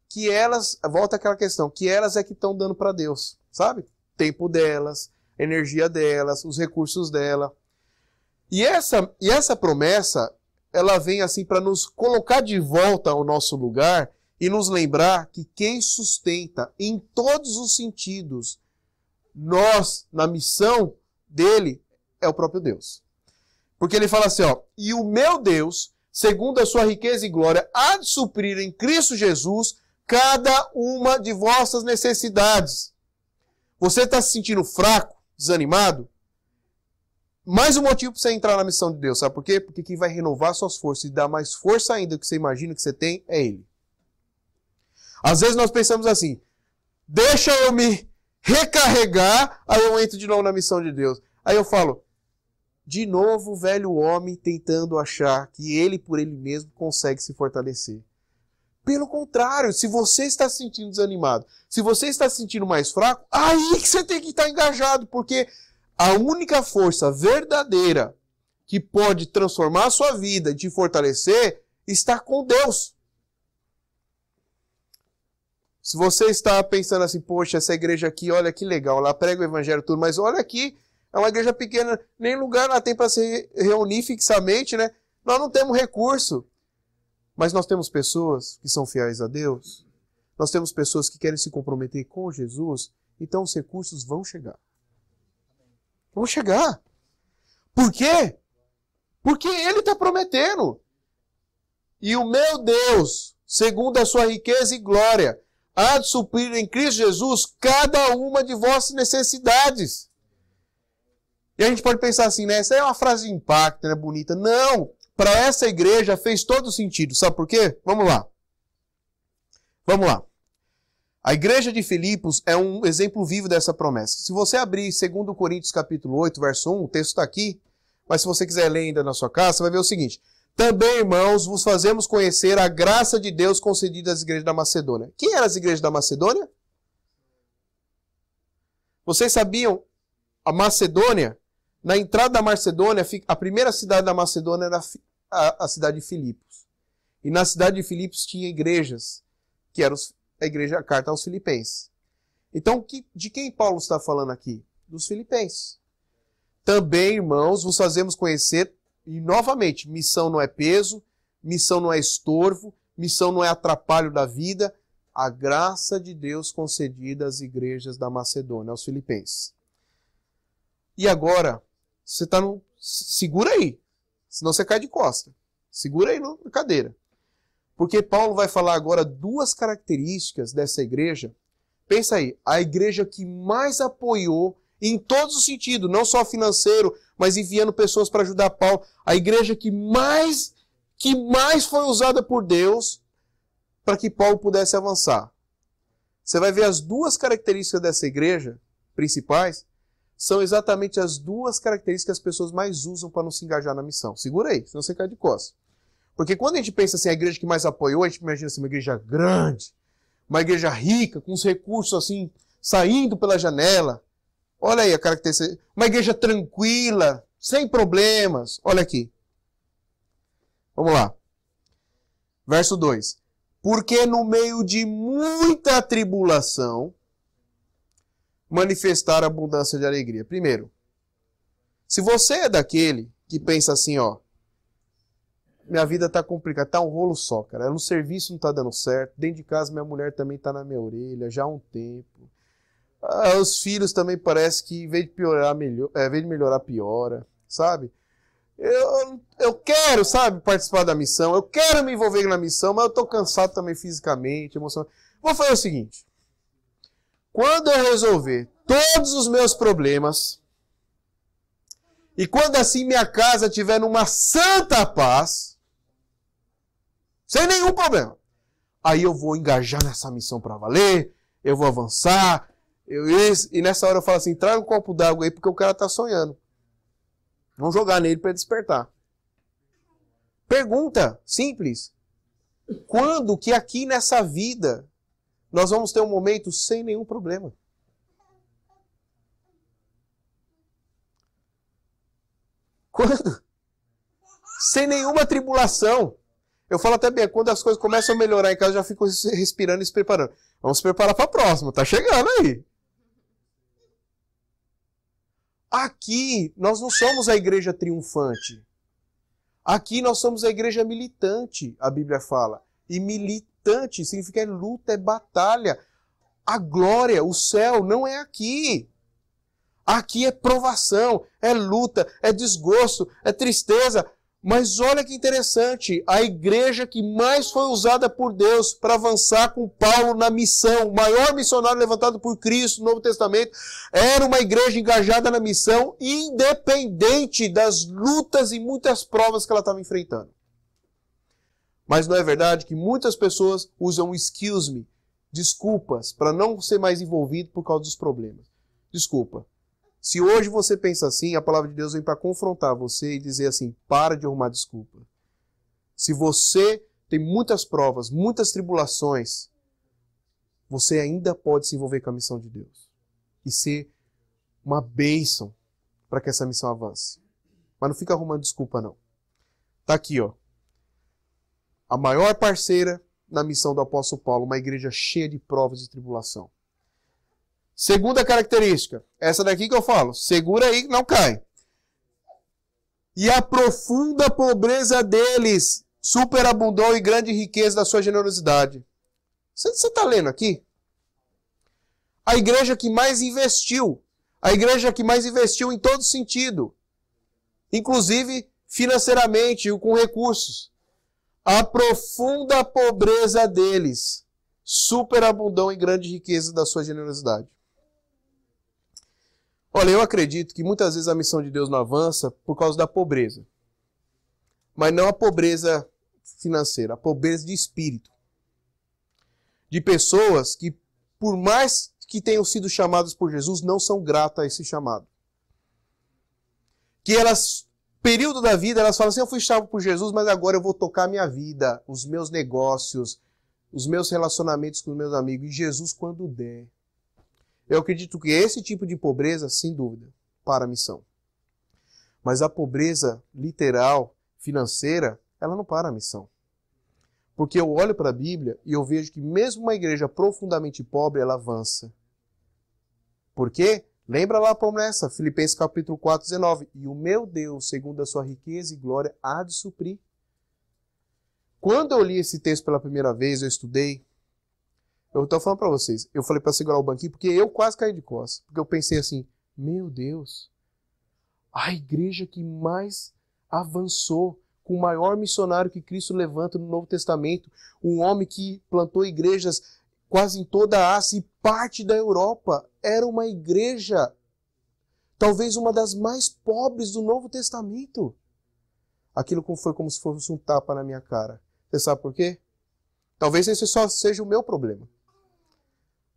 que elas, volta àquela questão, que elas é que estão dando para Deus, sabe? Tempo delas, energia delas, os recursos dela. E essa promessa, ela vem assim para nos colocar de volta ao nosso lugar e nos lembrar que quem sustenta em todos os sentidos nós, na missão dele, é o próprio Deus. Porque ele fala assim, ó, e o meu Deus, segundo a sua riqueza e glória, há de suprir em Cristo Jesus cada uma de vossas necessidades. Você está se sentindo fraco, desanimado? Mais um motivo para você entrar na missão de Deus, sabe por quê? Porque quem vai renovar suas forças e dar mais força ainda do que você imagina que você tem, é Ele. Às vezes nós pensamos assim, deixa eu me recarregar, aí eu entro de novo na missão de Deus. Aí eu falo, de novo o velho homem tentando achar que ele por ele mesmo consegue se fortalecer. Pelo contrário, se você está se sentindo desanimado, se você está se sentindo mais fraco, aí que você tem que estar engajado, porque a única força verdadeira que pode transformar a sua vida e te fortalecer está com Deus. Se você está pensando assim, poxa, essa igreja aqui, olha que legal, lá prega o evangelho e tudo, mas olha aqui, é uma igreja pequena, nem lugar lá tem para se reunir fixamente, né? Nós não temos recurso. Mas nós temos pessoas que são fiéis a Deus, nós temos pessoas que querem se comprometer com Jesus, então os recursos vão chegar. Vão chegar. Por quê? Porque Ele está prometendo. E o meu Deus, segundo a sua riqueza e glória, há de suprir em Cristo Jesus cada uma de vossas necessidades. E a gente pode pensar assim, né? Essa é uma frase de impacto, né? Bonita. Não! Para essa igreja fez todo sentido. Sabe por quê? Vamos lá. Vamos lá. A igreja de Filipos é um exemplo vivo dessa promessa. Se você abrir 2 Coríntios capítulo 8, verso 1, o texto está aqui, mas se você quiser ler ainda na sua casa, você vai ver o seguinte. Também, irmãos, vos fazemos conhecer a graça de Deus concedida às igrejas da Macedônia. Quem eram as igrejas da Macedônia? Vocês sabiam? A Macedônia, na entrada da Macedônia, a primeira cidade da Macedônia era a cidade de Filipos. E na cidade de Filipos tinha igrejas, que eram a carta aos Filipenses. Então, de quem Paulo está falando aqui? Dos Filipenses. Também, irmãos, vos fazemos conhecer, e novamente, missão não é peso, missão não é estorvo, missão não é atrapalho da vida, a graça de Deus concedida às igrejas da Macedônia, aos Filipenses. E agora, você está no... Segura aí, senão você cai de costa. Segura aí na cadeira. Porque Paulo vai falar agora duas características dessa igreja. Pensa aí, a igreja que mais apoiou em todos os sentidos, não só financeiro, mas enviando pessoas para ajudar Paulo. A igreja que mais foi usada por Deus para que Paulo pudesse avançar. Você vai ver as duas características dessa igreja principais, são exatamente as duas características que as pessoas mais usam para não se engajar na missão. Segura aí, senão você cai de costas. Porque quando a gente pensa assim, a igreja que mais apoiou, a gente imagina assim, uma igreja grande, uma igreja rica, com os recursos assim, saindo pela janela. Olha aí a característica. Uma igreja tranquila, sem problemas. Olha aqui. Vamos lá. Verso 2. Porque no meio de muita tribulação, manifestar abundância de alegria. Primeiro, se você é daquele que pensa assim, ó, minha vida tá complicada, tá um rolo só, cara. No serviço não tá dando certo, dentro de casa minha mulher também tá na minha orelha já há um tempo. Os filhos também parece que, em vez de melhorar, piora, sabe? Eu quero, sabe, participar da missão, eu quero me envolver na missão, mas eu tô cansado também fisicamente, emocionalmente. Vou fazer o seguinte. Quando eu resolver todos os meus problemas, e quando assim minha casa estiver numa santa paz, sem nenhum problema, aí eu vou engajar nessa missão para valer, eu vou avançar, e nessa hora eu falo assim, traga um copo d'água aí porque o cara tá sonhando. Vamos jogar nele para despertar. Pergunta simples. Quando que aqui nessa vida nós vamos ter um momento sem nenhum problema? Quando? Sem nenhuma tribulação. Eu falo até bem, quando as coisas começam a melhorar em casa, eu já fico respirando e se preparando. Vamos se preparar para a próxima, tá chegando aí. Aqui, nós não somos a igreja triunfante. Aqui nós somos a igreja militante, a Bíblia fala. E militante significa luta, é batalha. A glória, o céu, não é aqui. Aqui é provação, é luta, é desgosto, é tristeza. Mas olha que interessante, a igreja que mais foi usada por Deus para avançar com Paulo na missão, o maior missionário levantado por Cristo no Novo Testamento, era uma igreja engajada na missão, independente das lutas e muitas provas que ela estava enfrentando. Mas não é verdade que muitas pessoas usam excuse me, desculpas, para não ser mais envolvido por causa dos problemas. Desculpa. Se hoje você pensa assim, a palavra de Deus vem para confrontar você e dizer assim, para de arrumar desculpa. Se você tem muitas provas, muitas tribulações, você ainda pode se envolver com a missão de Deus. E ser uma bênção para que essa missão avance. Mas não fica arrumando desculpa, não. Tá aqui, ó. A maior parceira na missão do apóstolo Paulo, uma igreja cheia de provas e tribulação. Segunda característica, essa daqui que eu falo, segura aí que não cai. E a profunda pobreza deles superabundou em grande riqueza da sua generosidade. Você está lendo aqui? A igreja que mais investiu. A igreja que mais investiu em todo sentido. Inclusive financeiramente, com recursos. A profunda pobreza deles superabundou em grande riqueza da sua generosidade. Olha, eu acredito que muitas vezes a missão de Deus não avança por causa da pobreza. Mas não a pobreza financeira, a pobreza de espírito. De pessoas que, por mais que tenham sido chamadas por Jesus, não são gratas a esse chamado. Que elas período da vida, elas falam assim, eu fui salvo por Jesus, mas agora eu vou tocar a minha vida, os meus negócios, os meus relacionamentos com os meus amigos, e Jesus quando der. Eu acredito que esse tipo de pobreza, sem dúvida, para a missão. Mas a pobreza literal, financeira, ela não para a missão. Porque eu olho para a Bíblia e eu vejo que mesmo uma igreja profundamente pobre, ela avança. Por quê? Lembra lá a promessa, Filipenses capítulo 4, 19. E o meu Deus, segundo a sua riqueza e glória, há de suprir. Quando eu li esse texto pela primeira vez, eu estudei, eu estou falando para vocês, eu falei para segurar o banquinho, porque eu quase caí de costas. Porque eu pensei assim, meu Deus, a igreja que mais avançou, com o maior missionário que Cristo levanta no Novo Testamento, um homem que plantou igrejas quase em toda a Ásia e parte da Europa, era uma igreja, talvez uma das mais pobres do Novo Testamento. Aquilo foi como se fosse um tapa na minha cara. Você sabe por quê? Talvez esse só seja o meu problema.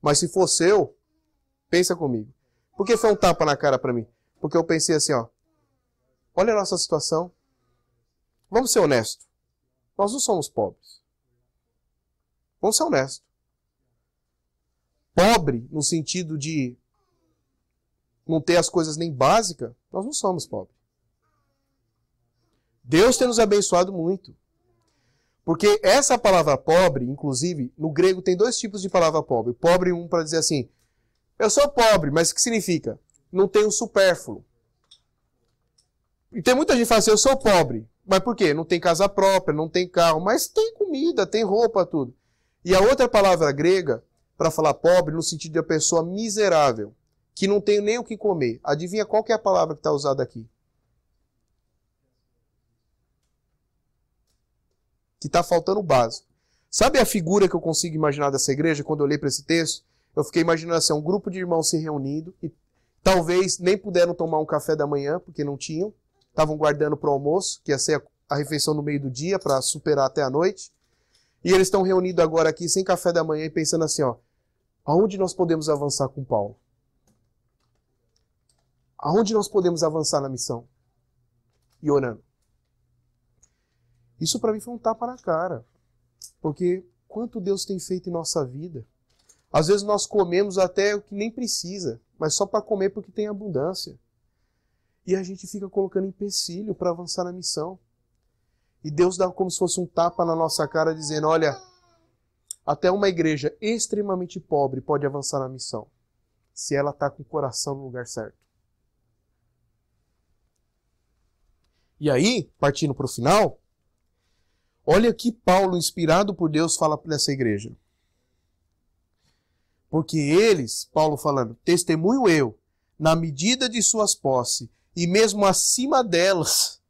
Mas se fosse eu, pensa comigo. Por que foi um tapa na cara para mim? Porque eu pensei assim, ó, olha a nossa situação. Vamos ser honestos. Nós não somos pobres. Vamos ser honestos. Pobre, no sentido de não ter as coisas nem básicas, nós não somos pobres. Deus tem nos abençoado muito. Porque essa palavra pobre, inclusive, no grego tem dois tipos de palavra pobre. Pobre, um para dizer assim, eu sou pobre, mas o que significa? Não tenho supérfluo. E tem muita gente que fala assim, eu sou pobre. Mas por quê? Não tem casa própria, não tem carro, mas tem comida, tem roupa, tudo. E a outra palavra grega, para falar pobre, no sentido de uma pessoa miserável, que não tem nem o que comer. Adivinha qual que é a palavra que está usada aqui? Que está faltando o básico. Sabe a figura que eu consigo imaginar dessa igreja quando eu olhei para esse texto? Eu fiquei imaginando assim, um grupo de irmãos se reunindo e talvez nem puderam tomar um café da manhã, porque não tinham. Estavam guardando para o almoço, que ia ser a refeição no meio do dia, para superar até a noite. E eles estão reunidos agora aqui, sem café da manhã, e pensando assim, ó, aonde nós podemos avançar com Paulo? Aonde nós podemos avançar na missão? E orando. Isso para mim foi um tapa na cara. Porque quanto Deus tem feito em nossa vida? Às vezes nós comemos até o que nem precisa, mas só para comer porque tem abundância. E a gente fica colocando empecilho para avançar na missão. E Deus dá como se fosse um tapa na nossa cara, dizendo, olha, até uma igreja extremamente pobre pode avançar na missão, se ela está com o coração no lugar certo. E aí, partindo para o final, olha que Paulo, inspirado por Deus, fala para essa igreja. Porque eles, Paulo falando, testemunho eu, na medida de suas posses, e mesmo acima delas,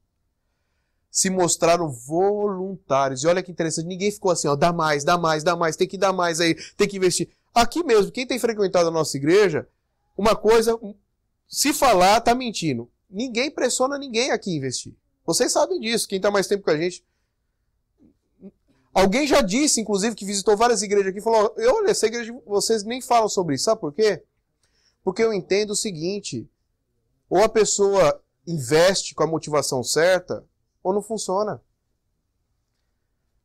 se mostraram voluntários. E olha que interessante, ninguém ficou assim, ó, dá mais, tem que dar mais aí, tem que investir. Aqui mesmo, quem tem frequentado a nossa igreja, uma coisa, se falar, tá mentindo. Ninguém pressiona ninguém aqui a investir. Vocês sabem disso, quem está mais tempo com a gente. Alguém já disse, inclusive, que visitou várias igrejas aqui, falou, olha, essa igreja, vocês nem falam sobre isso. Sabe por quê? Porque eu entendo o seguinte, ou a pessoa investe com a motivação certa, ou não funciona.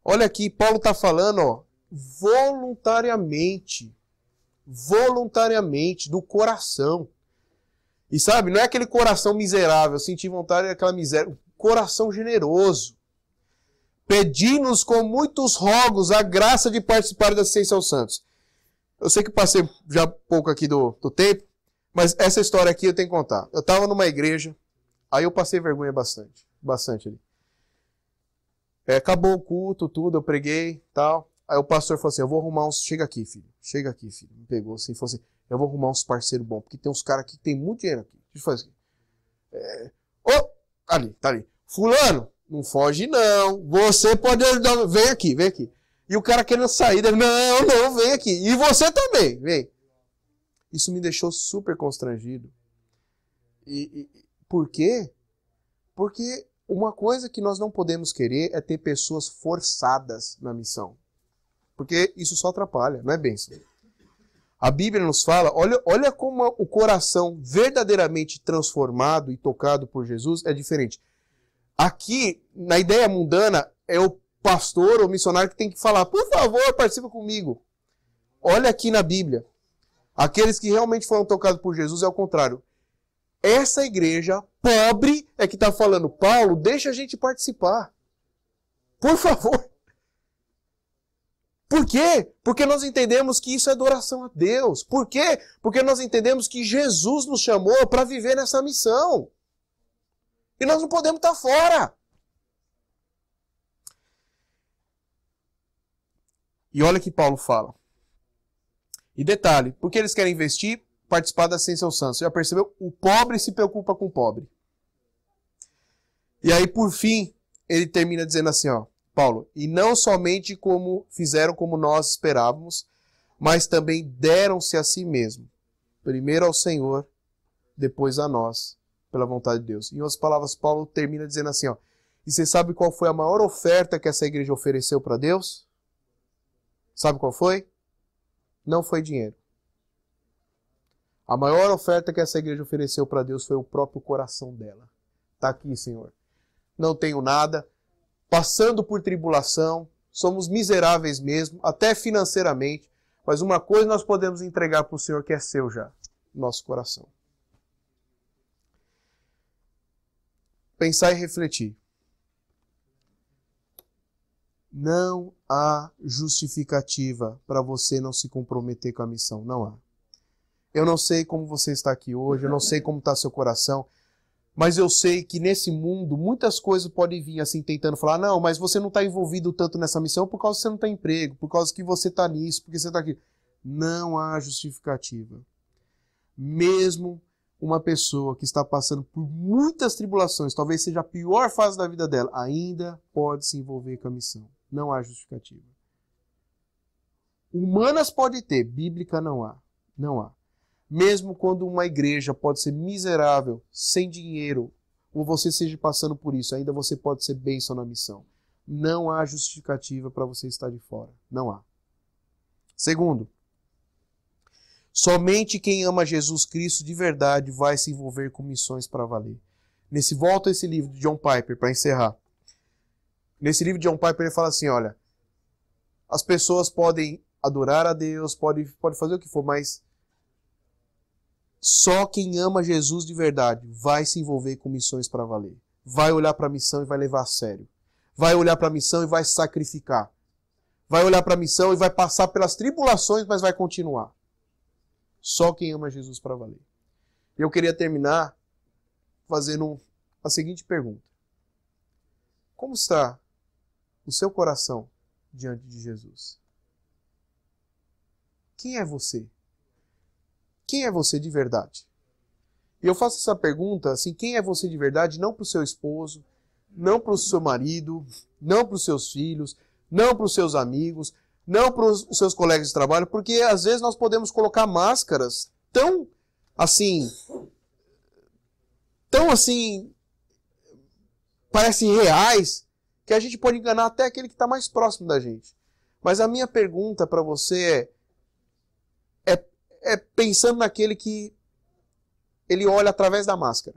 Olha aqui, Paulo está falando, ó, voluntariamente, do coração. E sabe, não é aquele coração miserável, sentir vontade daquela miséria, coração generoso. Pedi-nos com muitos rogos a graça de participar da assistência aos santos. Eu sei que passei já pouco aqui do tempo, mas essa história aqui eu tenho que contar. Eu estava numa igreja, aí eu passei vergonha bastante ali. Acabou o culto, tudo, eu preguei, tal. Aí o pastor falou assim, eu vou arrumar uns... Chega aqui, filho. Me pegou assim, falou assim, eu vou arrumar uns parceiros bons, porque tem uns caras aqui que tem muito dinheiro aqui. Deixa eu fazer aqui. Ali, tá ali. Fulano, não foge não. Você pode ajudar. Vem aqui. E o cara querendo sair, não, vem aqui. E você também, vem. Isso me deixou super constrangido. Por quê? Porque uma coisa que nós não podemos querer é ter pessoas forçadas na missão. Porque isso só atrapalha, não é bênção. A Bíblia nos fala, olha como o coração verdadeiramente transformado e tocado por Jesus é diferente. Aqui, na ideia mundana, é o pastor ou missionário que tem que falar, por favor, participa comigo. Olha aqui na Bíblia. Aqueles que realmente foram tocados por Jesus é o contrário. Essa igreja pobre é que está falando, Paulo, deixa a gente participar. Por favor. Por quê? Porque nós entendemos que isso é adoração a Deus. Por quê? Porque nós entendemos que Jesus nos chamou para viver nessa missão. E nós não podemos estar fora. E olha que Paulo fala. E detalhe, porque eles querem investir, participar da Ascensão aos Santos. Já percebeu? O pobre se preocupa com o pobre. E aí, por fim, ele termina dizendo assim, ó, Paulo, e não somente como fizeram como nós esperávamos, mas também deram-se a si mesmo. Primeiro ao Senhor, depois a nós, pela vontade de Deus. Em outras palavras, Paulo termina dizendo assim, ó, e você sabe qual foi a maior oferta que essa igreja ofereceu para Deus? Sabe qual foi? Não foi dinheiro. A maior oferta que essa igreja ofereceu para Deus foi o próprio coração dela. Está aqui, Senhor. Não tenho nada, passando por tribulação, somos miseráveis mesmo, até financeiramente, mas uma coisa nós podemos entregar para o Senhor que é seu já, nosso coração. Pensar e refletir. Não há justificativa para você não se comprometer com a missão. Não há. Eu não sei como você está aqui hoje, eu não sei como está seu coração, mas eu sei que nesse mundo muitas coisas podem vir assim tentando falar, não, mas você não está envolvido tanto nessa missão por causa que você não tem emprego, por causa que você está nisso, porque você está aqui. Não há justificativa. Mesmo uma pessoa que está passando por muitas tribulações, talvez seja a pior fase da vida dela, ainda pode se envolver com a missão. Não há justificativa. Humanas pode ter, bíblica não há. Não há. Mesmo quando uma igreja pode ser miserável, sem dinheiro, ou você seja passando por isso, ainda você pode ser bênção na missão. Não há justificativa para você estar de fora. Não há. Segundo, somente quem ama Jesus Cristo de verdade vai se envolver com missões para valer. Volta a esse livro de John Piper, para encerrar. Nesse livro de John Piper ele fala assim, olha, as pessoas podem adorar a Deus, pode fazer o que for, mas só quem ama Jesus de verdade vai se envolver com missões para valer. Vai olhar para a missão e vai levar a sério. Vai olhar para a missão e vai sacrificar. Vai olhar para a missão e vai passar pelas tribulações, mas vai continuar. Só quem ama Jesus para valer. E eu queria terminar fazendo a seguinte pergunta. Como está o seu coração diante de Jesus? Quem é você? Quem é você de verdade? E eu faço essa pergunta assim, quem é você de verdade? Não para o seu esposo, não para o seu marido, não para os seus filhos, não para os seus amigos, não para os seus colegas de trabalho, porque às vezes nós podemos colocar máscaras tão assim, parecem reais, que a gente pode enganar até aquele que está mais próximo da gente. Mas a minha pergunta para você é pensando naquele que ele olha através da máscara.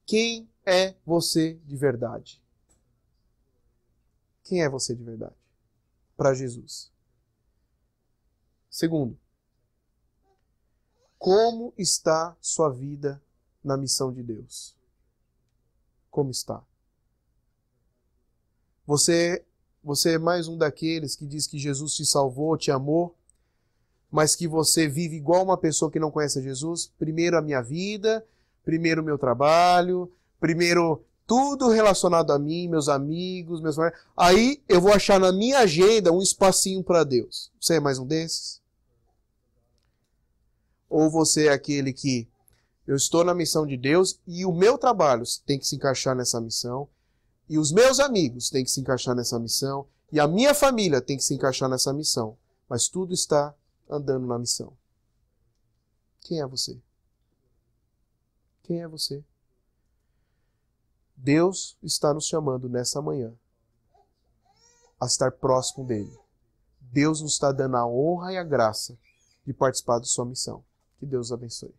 Quem é você de verdade? Quem é você de verdade? Para Jesus. Segundo, como está sua vida na missão de Deus? Como está? Você é mais um daqueles que diz que Jesus te salvou, te amou, mas que você vive igual uma pessoa que não conhece Jesus? Primeiro a minha vida, primeiro o meu trabalho, primeiro tudo relacionado a mim, meus amigos, meus... Aí eu vou achar na minha agenda um espacinho para Deus. Você é mais um desses? Ou você é aquele que eu estou na missão de Deus e o meu trabalho tem que se encaixar nessa missão, e os meus amigos têm que se encaixar nessa missão, e a minha família tem que se encaixar nessa missão, mas tudo está andando na missão. Quem é você? Quem é você? Deus está nos chamando nessa manhã a estar próximo dele. Deus nos está dando a honra e a graça de participar da sua missão. Que Deus abençoe.